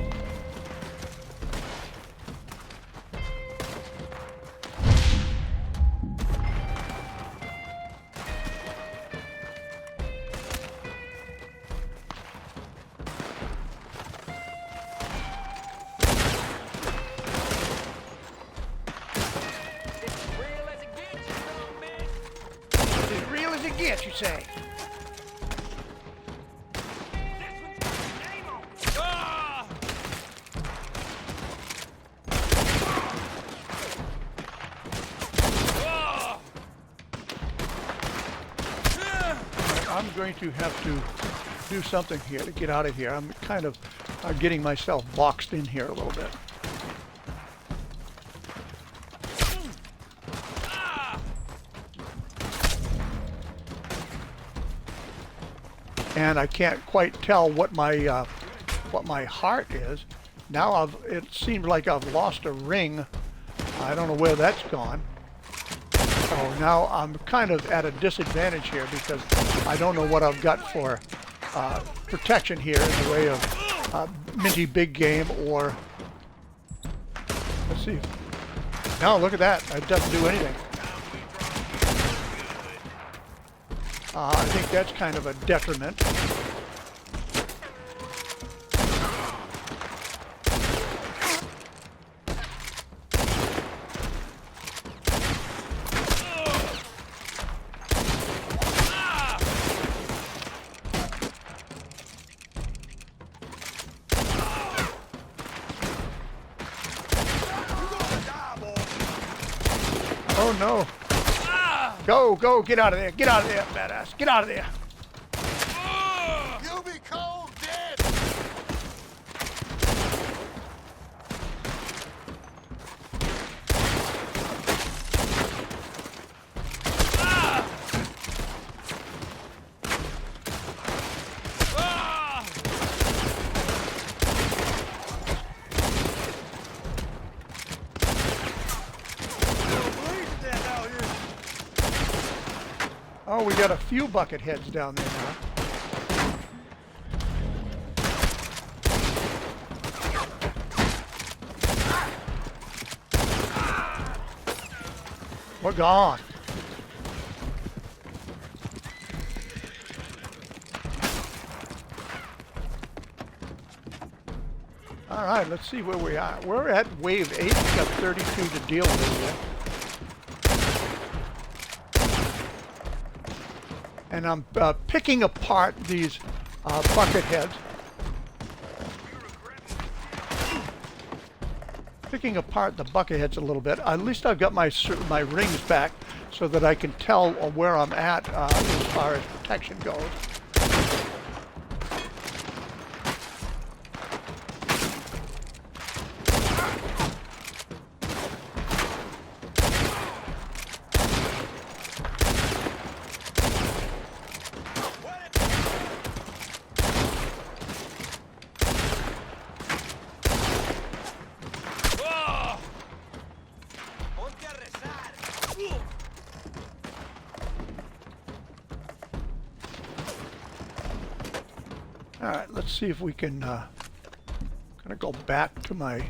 Get, you say? I'm going to have to do something here to get out of here. I'm kind of getting myself boxed in here a little bit. And I can't quite tell what my heart is. Now it seems like I've lost a ring. I don't know where that's gone. So now I'm kind of at a disadvantage here because I don't know what I've got for protection here in the way of minty big game or, let's see. No, look at that. It doesn't do anything. I think that's kind of a detriment. Oh no. Go, get out of there. Get out of there, badass. Get out of there. You'll be cold dead. Oh, we got a few bucket heads down there now. We're gone. All right, let's see where we are. We're at wave 8. We've got 32 to deal with here. And I'm picking apart these bucket heads. Picking apart the bucket heads a little bit. At least I've got my rings back so that I can tell where I'm at as far as protection goes. All right, let's see if we can kind of go back to my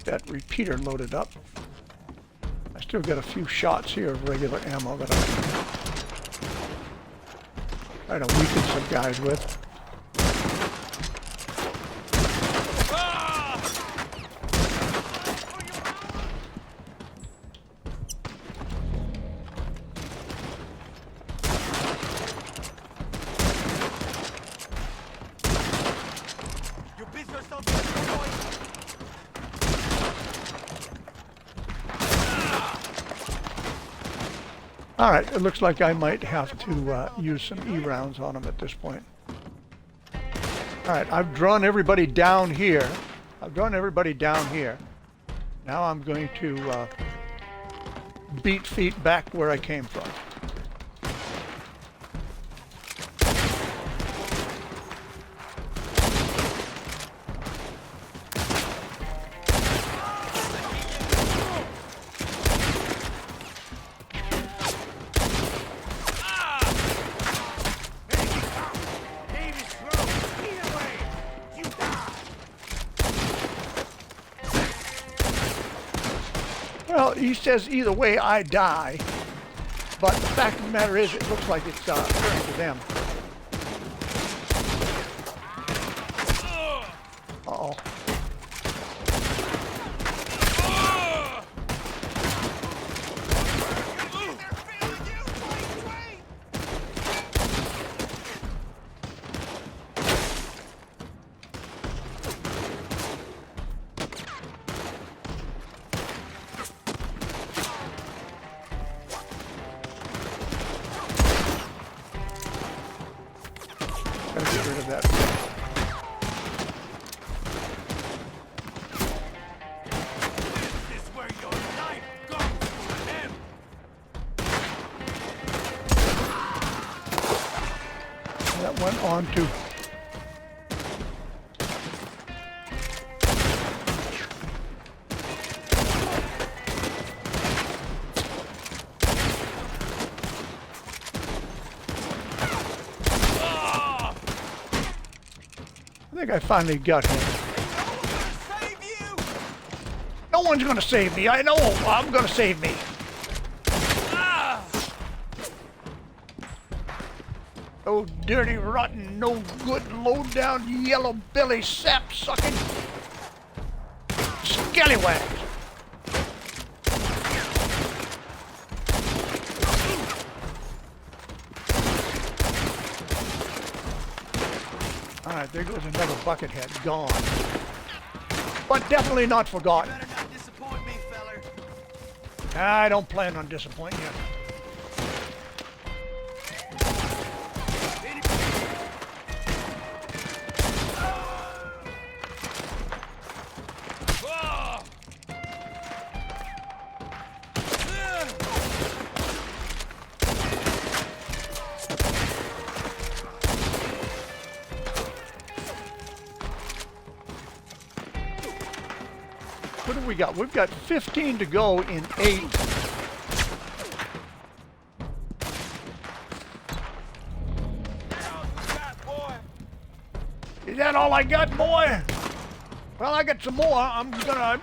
that repeater loaded up. I still got a few shots here of regular ammo that I can try to weaken some guys with. All right, it looks like I might have to use some E-rounds on them at this point. All right, I've drawn everybody down here. Now I'm going to beat feet back where I came from. Well, he says either way I die, but the fact of the matter is it looks like it's occurring to them. Uh-oh. on to... I think I finally got him. No one's gonna save me. I know I'm gonna save me. Oh, dirty, rotten, no good, low-down, yellow-belly, sap-sucking scallywags. All right, there goes another buckethead, gone. But definitely not forgotten. Better not disappoint me, feller. I don't plan on disappointing you. What do we got? We've got 15 to go in 8. Is that all I got, boy? Well, I got some more. I'm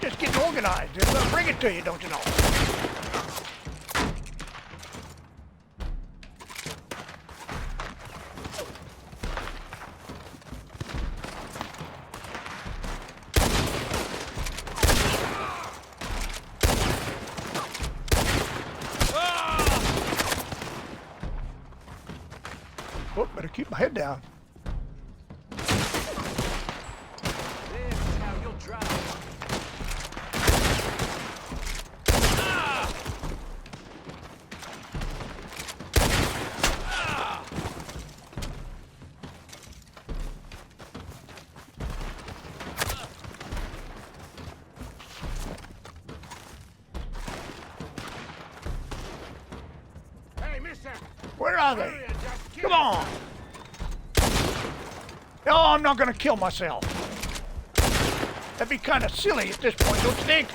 just getting organized. I'm gonna bring it to you, don't you know? Oh, better keep my head down. This is how you'll drive. Hey, mister! Where are they? Come on! No, I'm not gonna kill myself. That'd be kind of silly at this point, don't you think?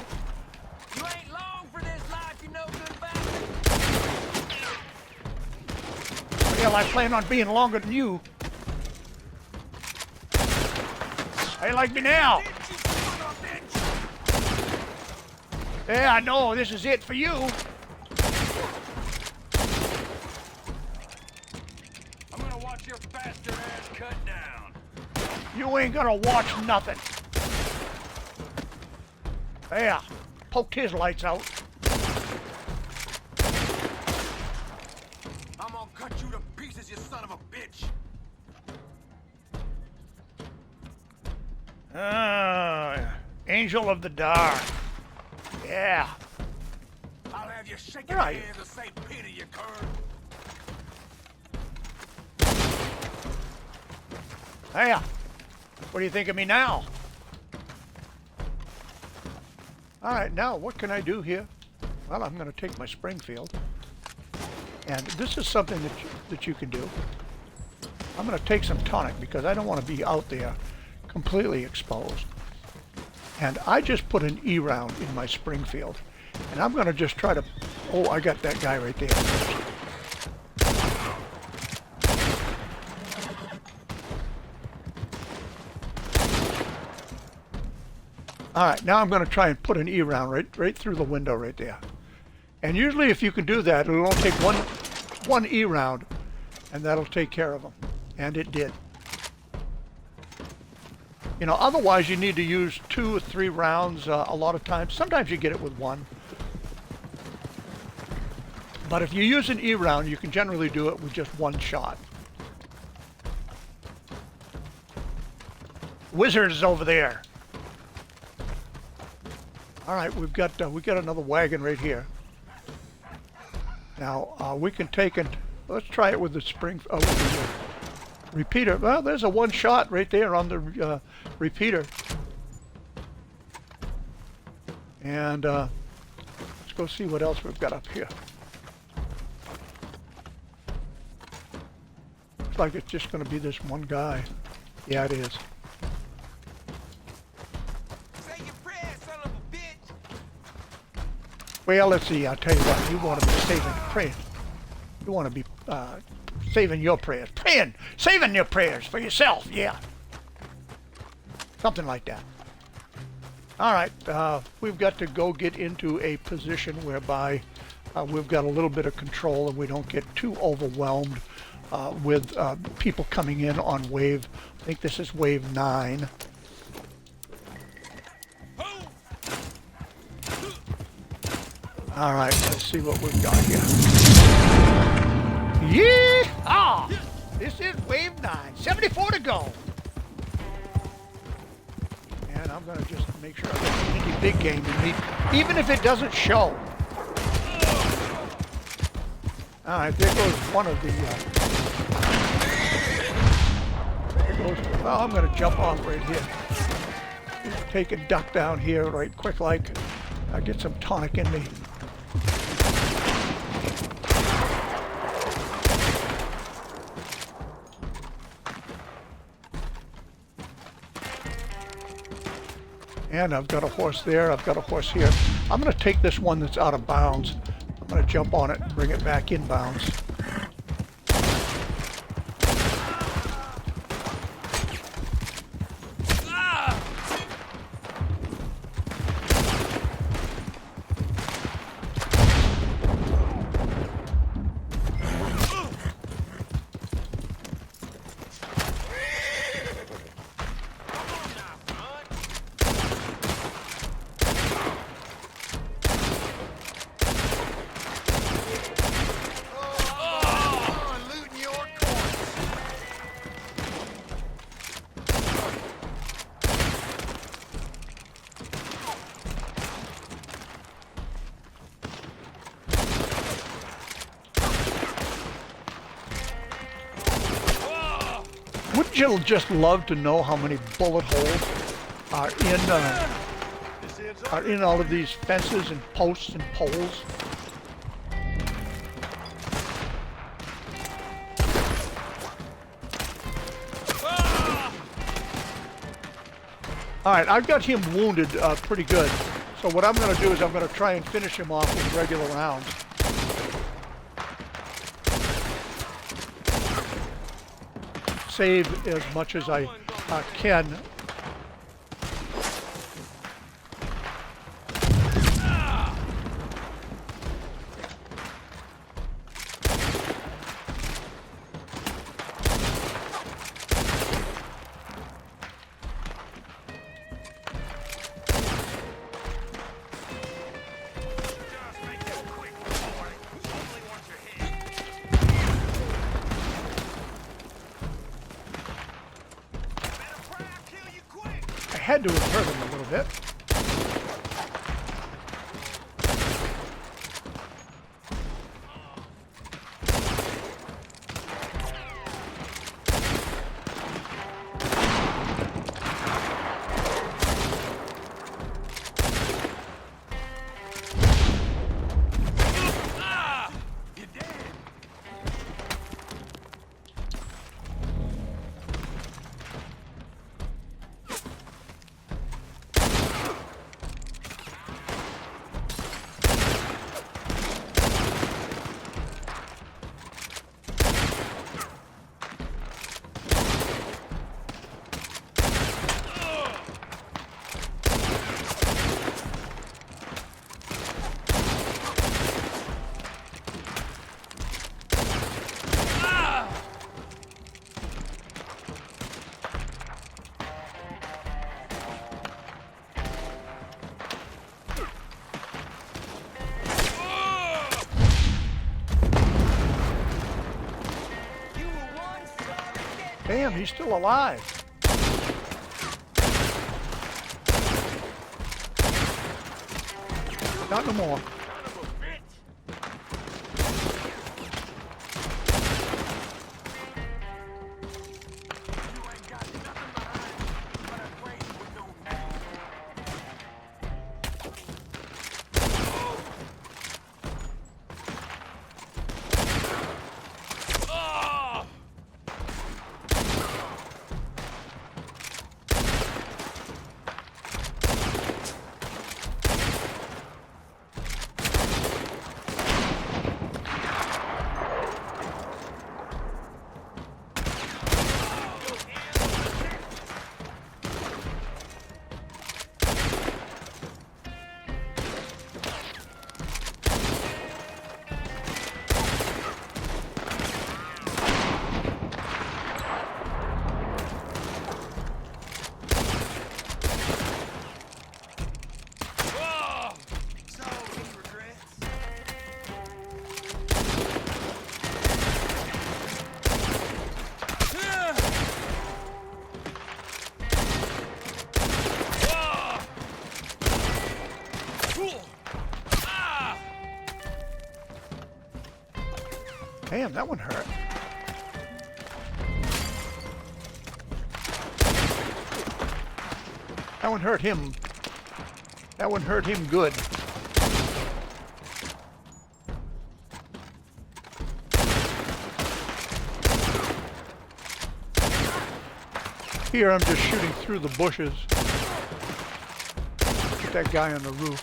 You ain't long for this life, you no good bastard. Hell, I plan on being longer than you. How you like me now? Yeah, I know, this is it for you. I'm gonna watch your bastard ass cut down. You ain't gonna watch nothing. Yeah, poked his lights out. I'm gonna cut you to pieces, you son of a bitch. Angel of the Dark. Yeah. I'll have you shaking Where your are you? head to say Peter, you cur. Yeah. What do you think of me now? All right, now what can I do here? Well, I'm going to take my Springfield, and this is something that you can do. I'm going to take some tonic because I don't want to be out there completely exposed. And I just put an E round in my Springfield, and I'm going to just try to. Oh, I got that guy right there. All right, now I'm going to try and put an E round right through the window right there. And usually if you can do that, it'll only take one E round, and that'll take care of them. And it did. You know, otherwise you need to use 2 or 3 rounds a lot of times. Sometimes you get it with 1. But if you use an E round, you can generally do it with just 1 shot. Wizard is over there. All right, we got another wagon right here. Now we can take it. Let's try it with the with the repeater. Well, there's a 1 shot right there on the repeater. And let's go see what else we've got up here. looks like it's just going to be this one guy. Yeah, it is. Say your prayers, son of a bitch. Well, let's see. I'll tell you what. You want to be saving your prayers. You want to be saving your prayers. Praying. Saving your prayers for yourself. Yeah. Something like that. All right. We've got to go get into a position whereby we've got a little bit of control and we don't get too overwhelmed with people coming in on wave. I think this is wave 9. All right, let's see what we've got here. Yeah! This is wave 9. 74 to go. And I'm going to just make sure I get any big game in me, even if it doesn't show. All right, there goes one of the... there goes... Well, I'm going to jump off right here. Take a duck down here right quick like. I'll get some tonic in me. And I've got a horse there, I've got a horse here. I'm going to take this one that's out of bounds. I'm going to jump on it and bring it back in bounds. Wouldn't you just love to know how many bullet holes are in all of these fences and posts and poles? All right, I've got him wounded pretty good. So what I'm going to do is I'm going to try and finish him off with regular rounds. Save as much as I can. I had to have hurt him a little bit. Damn, he's still alive. Not no more. Damn, that one hurt. That one hurt him. That one hurt him good. Here I'm just shooting through the bushes. Get that guy on the roof.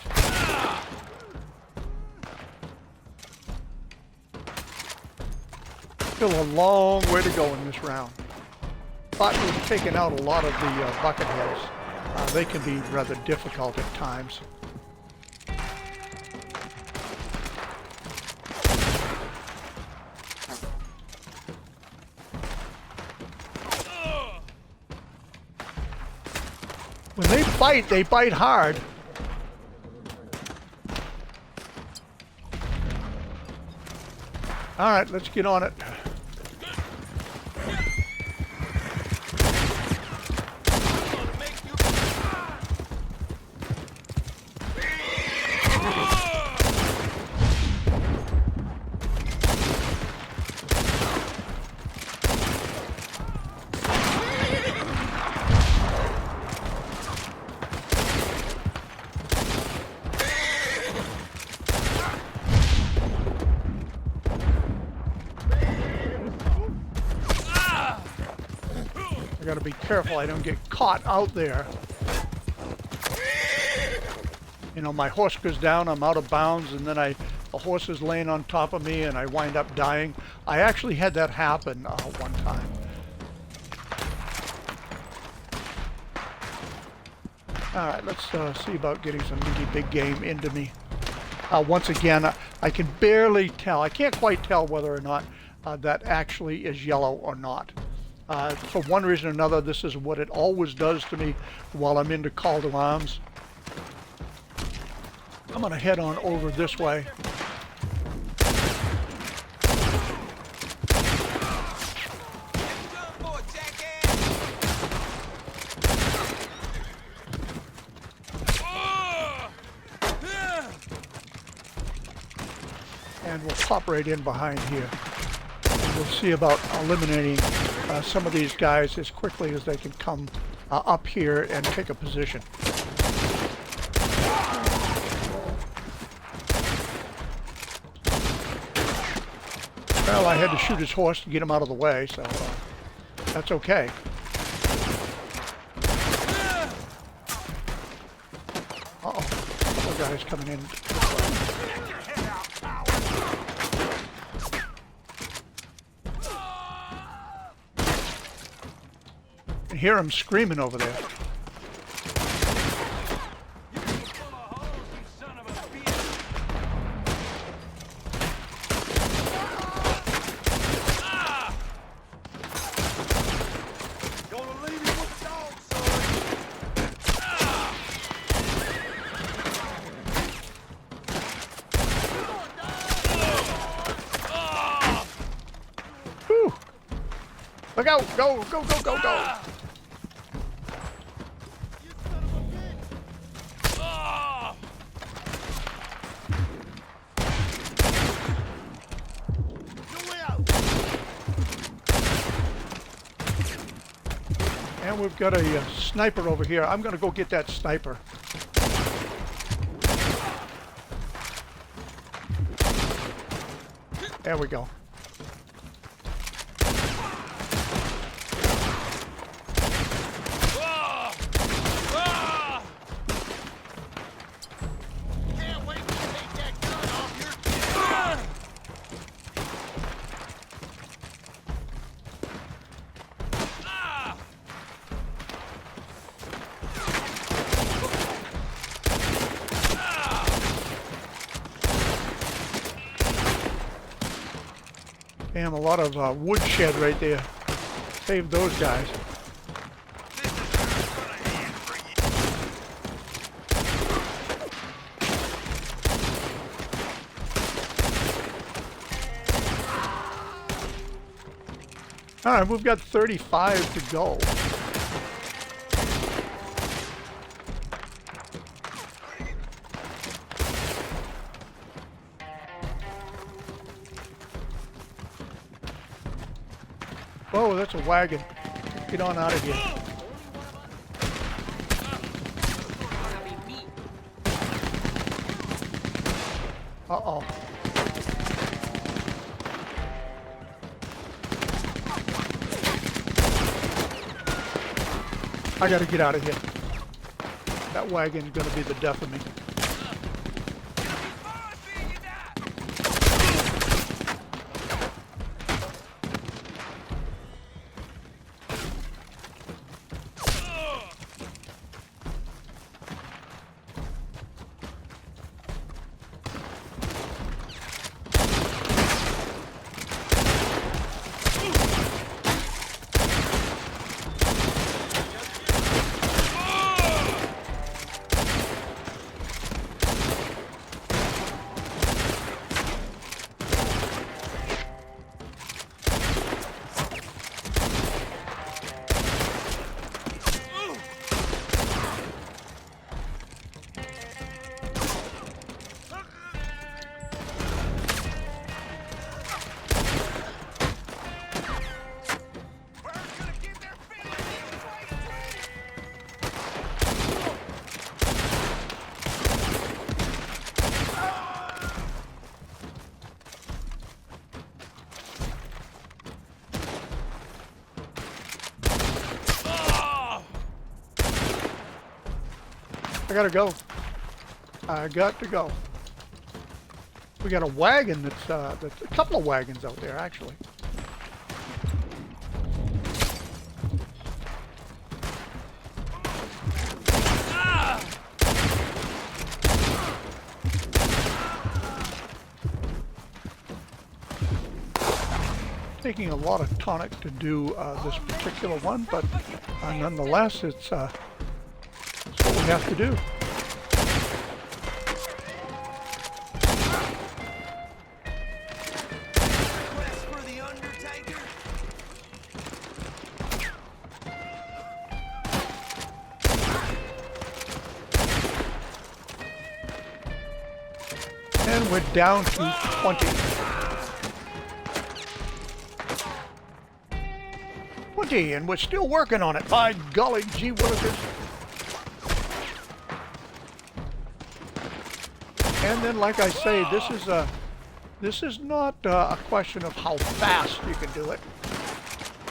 Still a long way to go in this round. But we've taken out a lot of the bucket heads. They can be rather difficult at times. When they bite hard. All right, let's get on it. I gotta be careful I don't get caught out there. You know, my horse goes down, I'm out of bounds, and then the horse is laying on top of me and I wind up dying. I actually had that happen one time. Alright, let's see about getting some really big game into me. Once again, I can barely tell. I can't quite tell whether or not that actually is yellow or not. For one reason or another, this is what it always does to me while I'm into call to arms. I'm going to head on over this way. And we'll pop right in behind here. And we'll see about eliminating some of these guys as quickly as they can come up here and take a position. Well, I had to shoot his horse to get him out of the way, so that's okay. Uh-oh, couple guys coming in. I can hear him screaming over there. Look out! Go, go, go, go, go! And we've got a sniper over here. I'm going to go get that sniper. There we go. Damn, a lot of woodshed right there. Save those guys. All right, we've got 35 to go. no, that's a wagon. Get on out of here. Uh-oh. I gotta get out of here. That wagon's gonna be the death of me. I gotta go. I got to go. We got a wagon that's a couple of wagons out there actually. Taking a lot of tonic to do this particular one, but nonetheless, it's what we have to do. And we're down to 20. 20, and we're still working on it. By golly gee willikers. And then, like I say, this is not a question of how fast you can do it.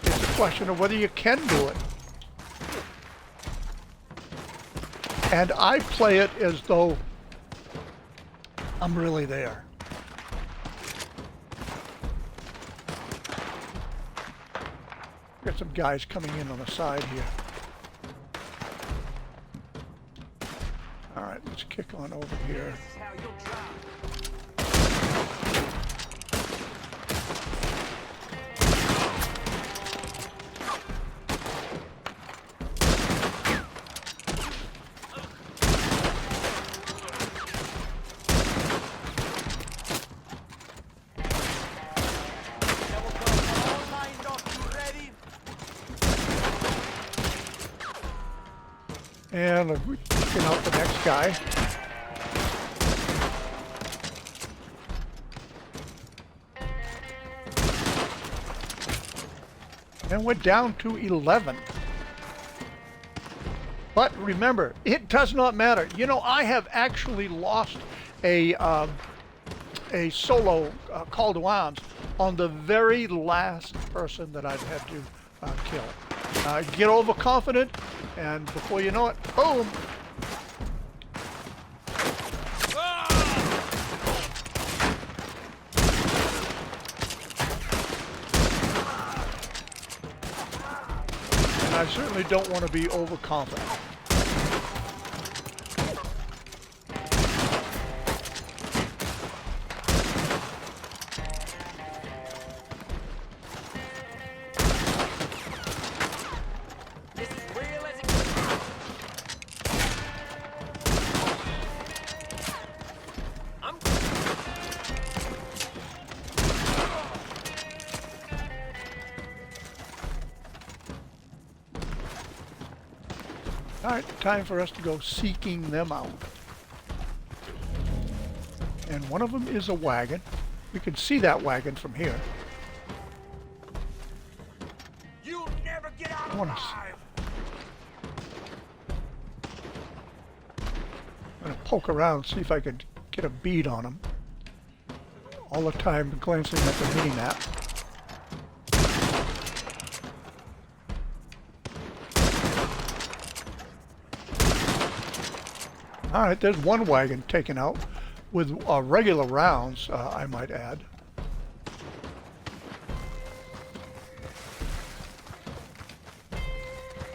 It's a question of whether you can do it. And I play it as though I'm really there. Got some guys coming in on the side here. All right, let's kick on over here. And we're taking out the next guy. And we're down to 11. But remember, it does not matter. You know, I have actually lost a solo call to arms on the very last person that I've had to kill. Get overconfident, and before you know it, boom! And I certainly don't want to be overconfident. All right, time for us to go seeking them out. And one of them is a wagon. We can see that wagon from here. I want to. I'm going to poke around, see if I can get a bead on him. All the time glancing at the mini-map. Alright, there's one wagon taken out with regular rounds, I might add.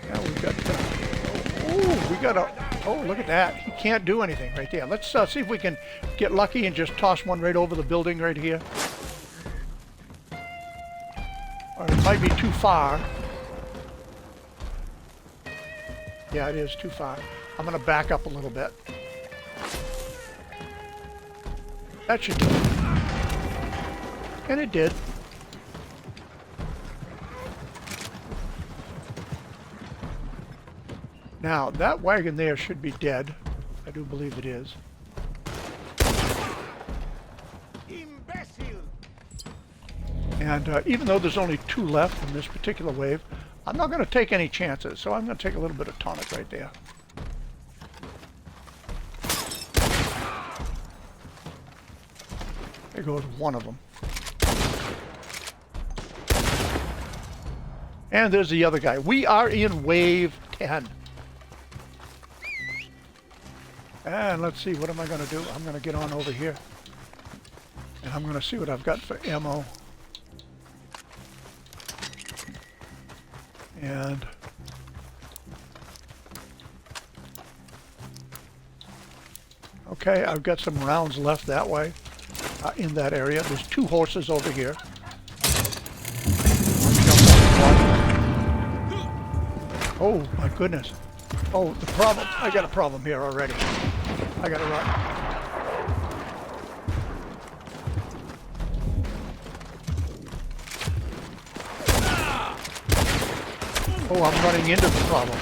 Yeah, we got oh, look at that. He can't do anything right there. Let's see if we can get lucky and just toss one right over the building right here. Or it might be too far. Yeah, it is too far. I'm going to back up a little bit. That should do it. And it did. Now, that wagon there should be dead. I do believe it is. Imbecile! And even though there's only 2 left in this particular wave, I'm not going to take any chances, so I'm going to take a little bit of tonic right there. There goes one of them. And there's the other guy. We are in wave 10. And let's see, what am I going to do? I'm going to get on over here. And I'm going to see what I've got for ammo. And okay, I've got some rounds left that way, in that area. There's 2 horses over here. Oh my goodness. Oh, the problem. I got a problem here already. I gotta run. Oh, I'm running into the problem.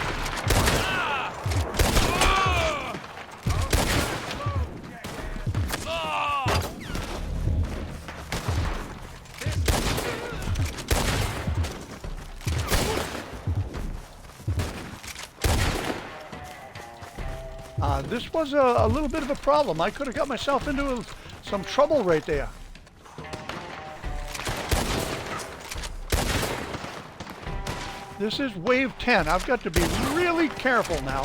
This was a little bit of a problem. I could have got myself into some trouble right there. This is wave 10. I've got to be really careful now.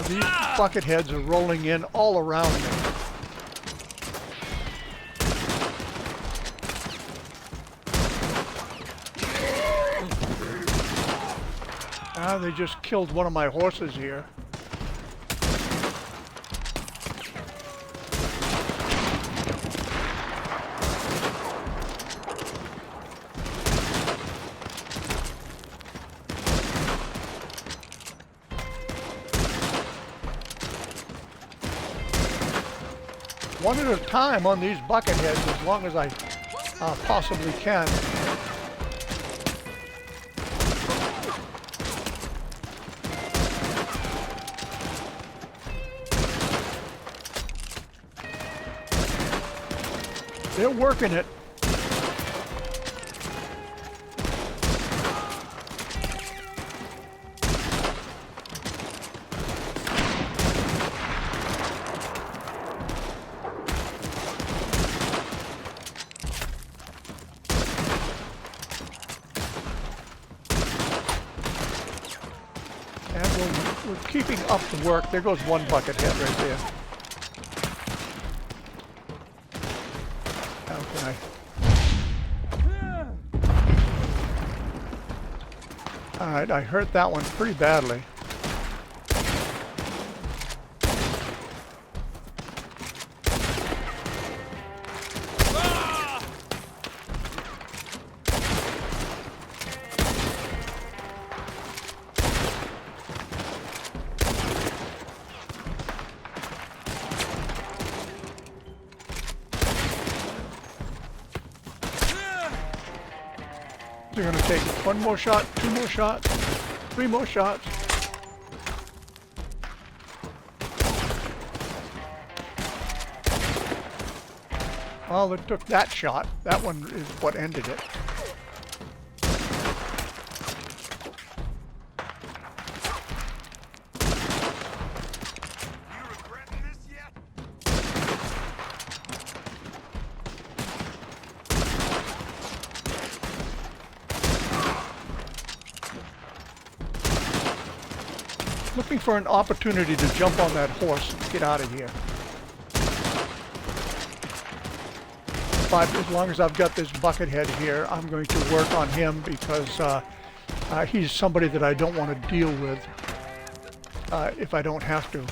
These bucket heads are rolling in all around me. They just killed one of my horses here. One at a time on these bucket heads, as long as I possibly can. They're working it. And we're keeping up the work. There goes one bucket head right there. How can I? Alright, I hurt that one pretty badly. They're going to take one more shot, two more shots, three more shots. Well, it took that shot. That one is what ended it. You regretting this yet? Looking for an opportunity to jump on that horse and get out of here. But as long as I've got this buckethead here, I'm going to work on him because he's somebody that I don't want to deal with if I don't have to.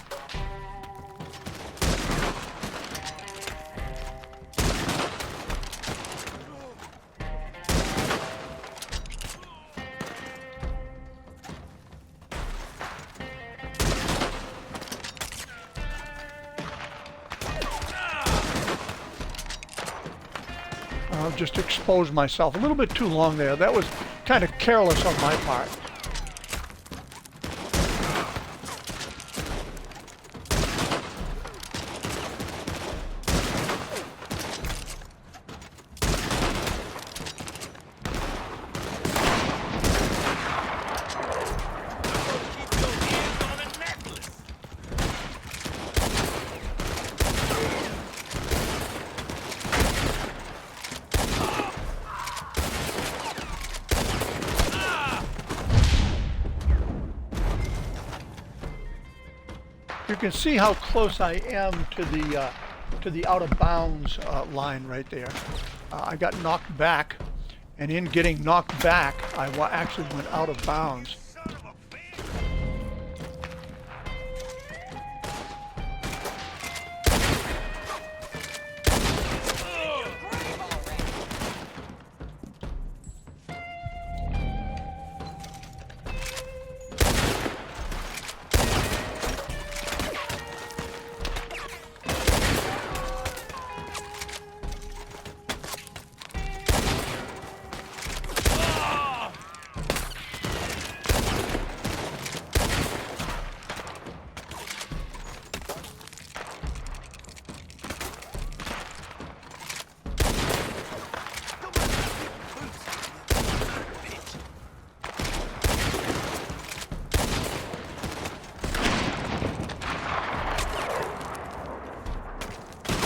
I'll just expose myself a little bit too long there. That was kind of careless on my part. Keep your hands on a necklace. You can see how close I am to the out of bounds line right there. I got knocked back, and in getting knocked back, I actually went out of bounds. Son of a bitch.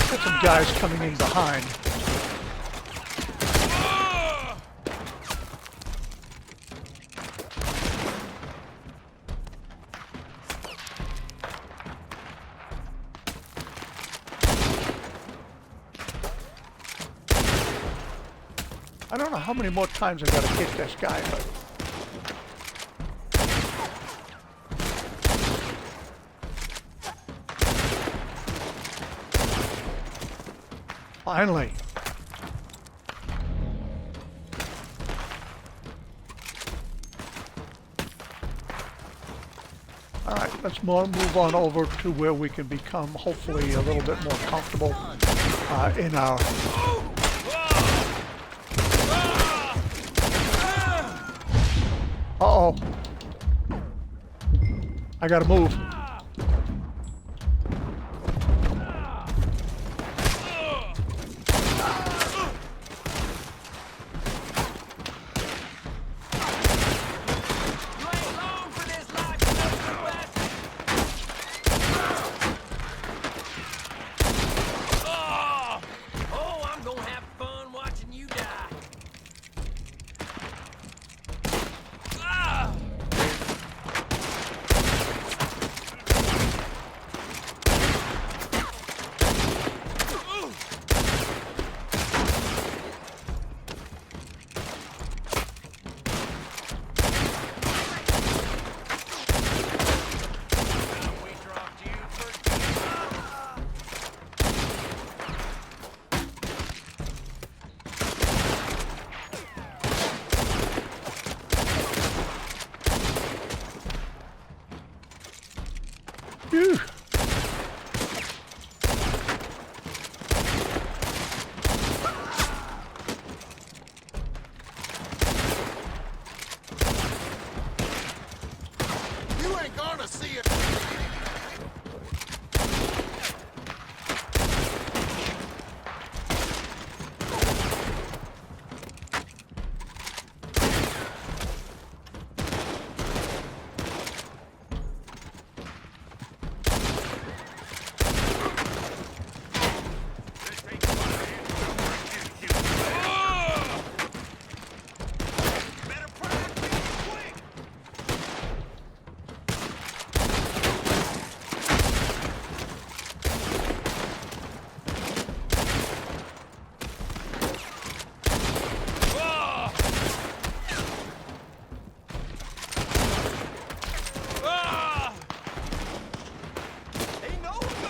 Got some guys coming in behind. I don't know how many more times I gotta hit this guy, but finally. All right, let's move on over to where we can become hopefully a little bit more comfortable in our. Uh-oh. I gotta move. You ain't long for this life, you know good bastard. Oh, I'm gonna have fun watching you die.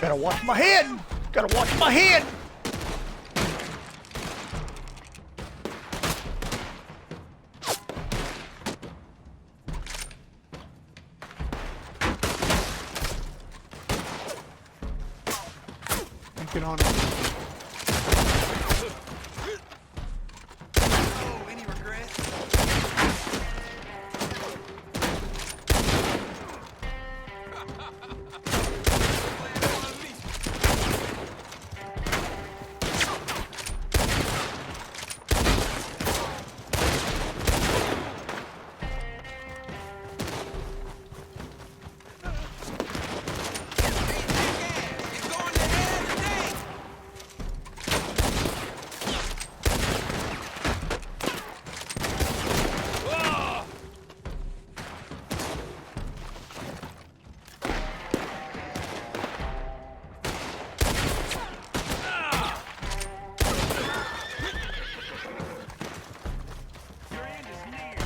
Gotta watch my head. Gotta watch my head. Get on it. Oh, any regrets? Your end is near.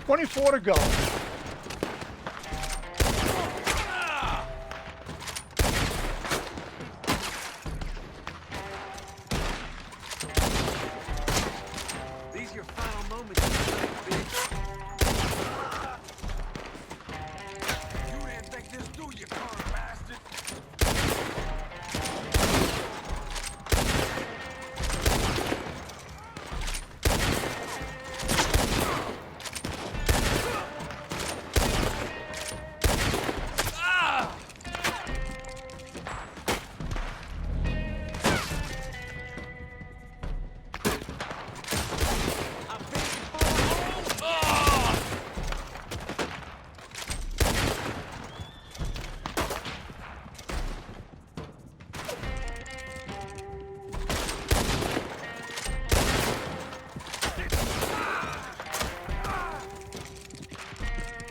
24 to go. These your final moments, bitch. You didn't think this through, you con bastard.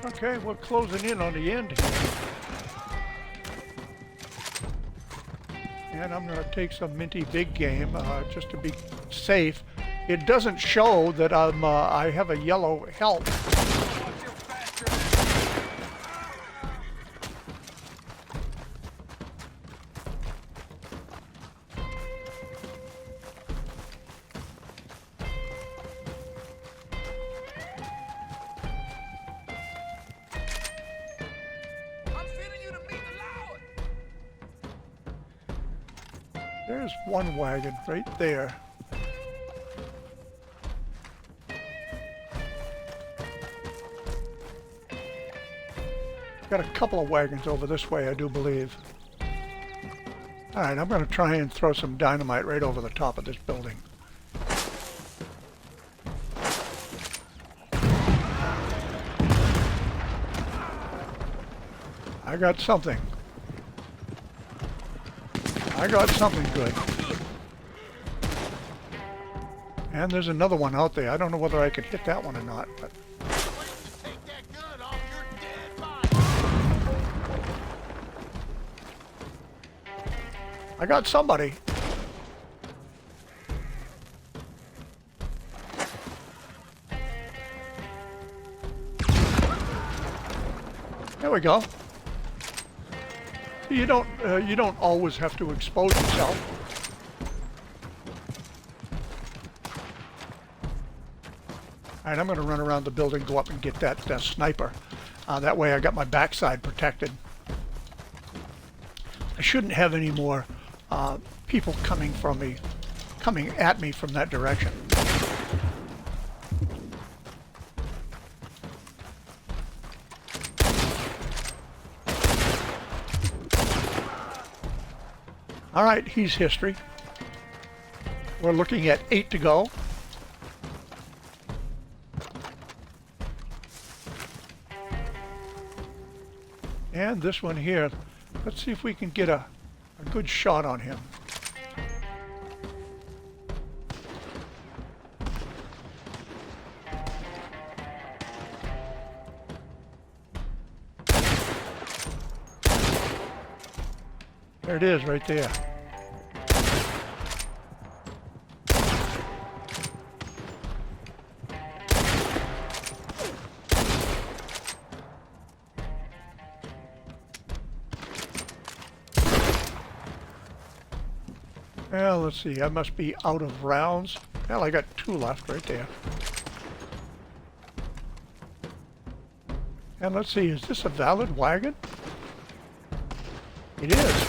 Okay, we're closing in on the end here. And I'm going to take some minty big game just to be safe. It doesn't show that I have a yellow help. I'm sending you to meet the Lord. There's one wagon right there. Got a couple of wagons over this way, I do believe. Alright, I'm going to try and throw some dynamite right over the top of this building. I got something. I got something good. And there's another one out there. I don't know whether I can hit that one or not, but... Take that gun off your dead body. I got somebody. There we go. You don't always have to expose yourself. All right, I'm going to run around the building, go up and get that sniper. That way I got my backside protected. I shouldn't have any more people coming at me from that direction. All right, he's history. We're looking at 8 to go. And this one here, let's see if we can get a good shot on him. There it is, right there. Well, let's see. I must be out of rounds. Well, I got 2 left right there. And let's see, is this a valid wagon? It is.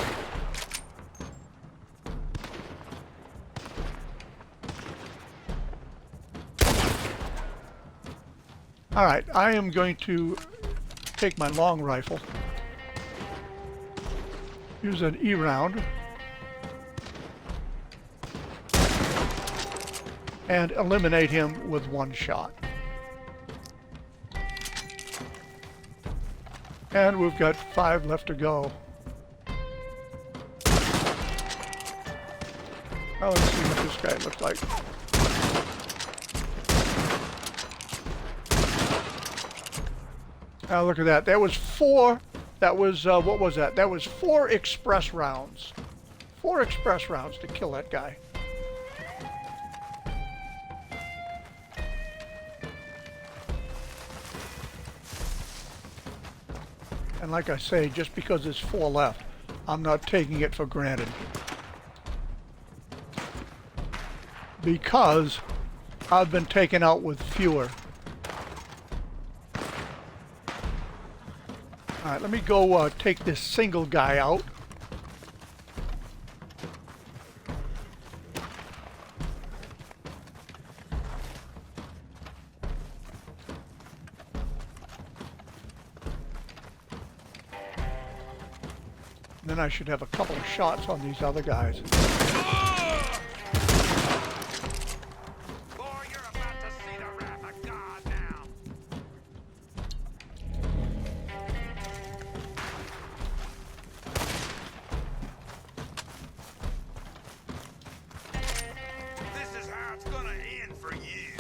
Alright, I am going to take my long rifle. Use an E round. And eliminate him with 1 shot. And we've got 5 left to go. Oh, let's see what this guy looks like. Oh, look at that. That was 4. That was, what was that? That was 4 express rounds. 4 express rounds to kill that guy. And like I say, just because there's 4 left, I'm not taking it for granted. Because I've been taken out with fewer. Alright, let me go take this single guy out. Then I should have a couple of shots on these other guys. Boy, you're about to see the wrath of God now. This is how it's gonna end for you.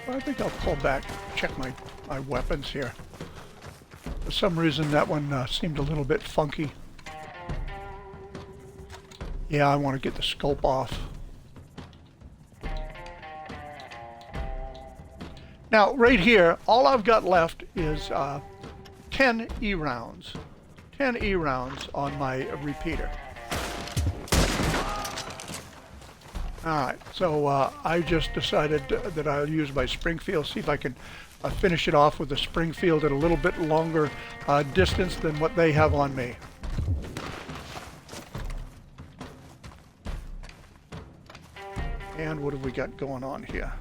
I think I'll pull back, check my weapons here. For some reason that one seemed a little bit funky. Yeah, I want to get the scope off. Now, right here, all I've got left is 10 E rounds. 10 E rounds on my repeater. Alright, so I just decided that I'll use my Springfield, see if I can finish it off with the Springfield at a little bit longer distance than what they have on me. And what have we got going on here?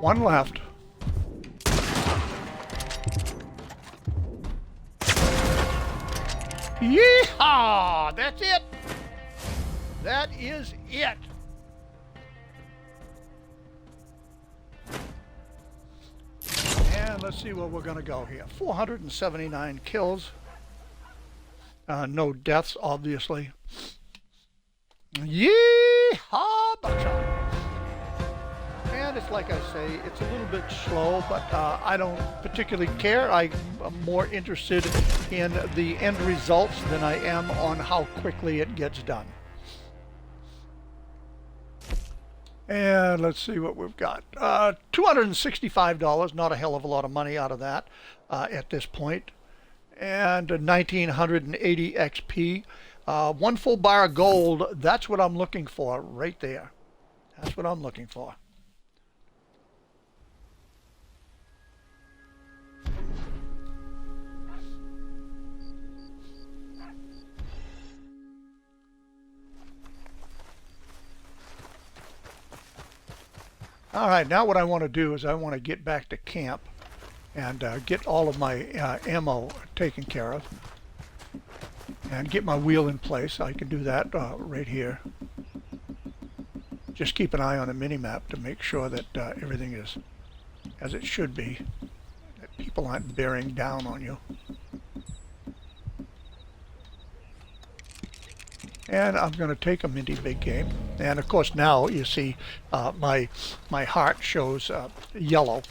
One left. Yeehaw! That's it! That is it! And let's see where we're gonna go here. 479 kills. No deaths, obviously. Yeehaw! Buckshot! And it's like I say, it's a little bit slow, but I don't particularly care. I'm more interested in the end results than I am on how quickly it gets done. And let's see what we've got. $265, not a hell of a lot of money out of that at this point. And 1980 XP. 1 full bar of gold, that's what I'm looking for right there. That's what I'm looking for. All right, now what I want to do is I want to get back to camp and get all of my ammo taken care of and get my wheel in place. I can do that right here. Just keep an eye on the mini-map to make sure that everything is as it should be, that people aren't bearing down on you. And I'm going to take a mini big game. And of course now you see my heart shows yellow.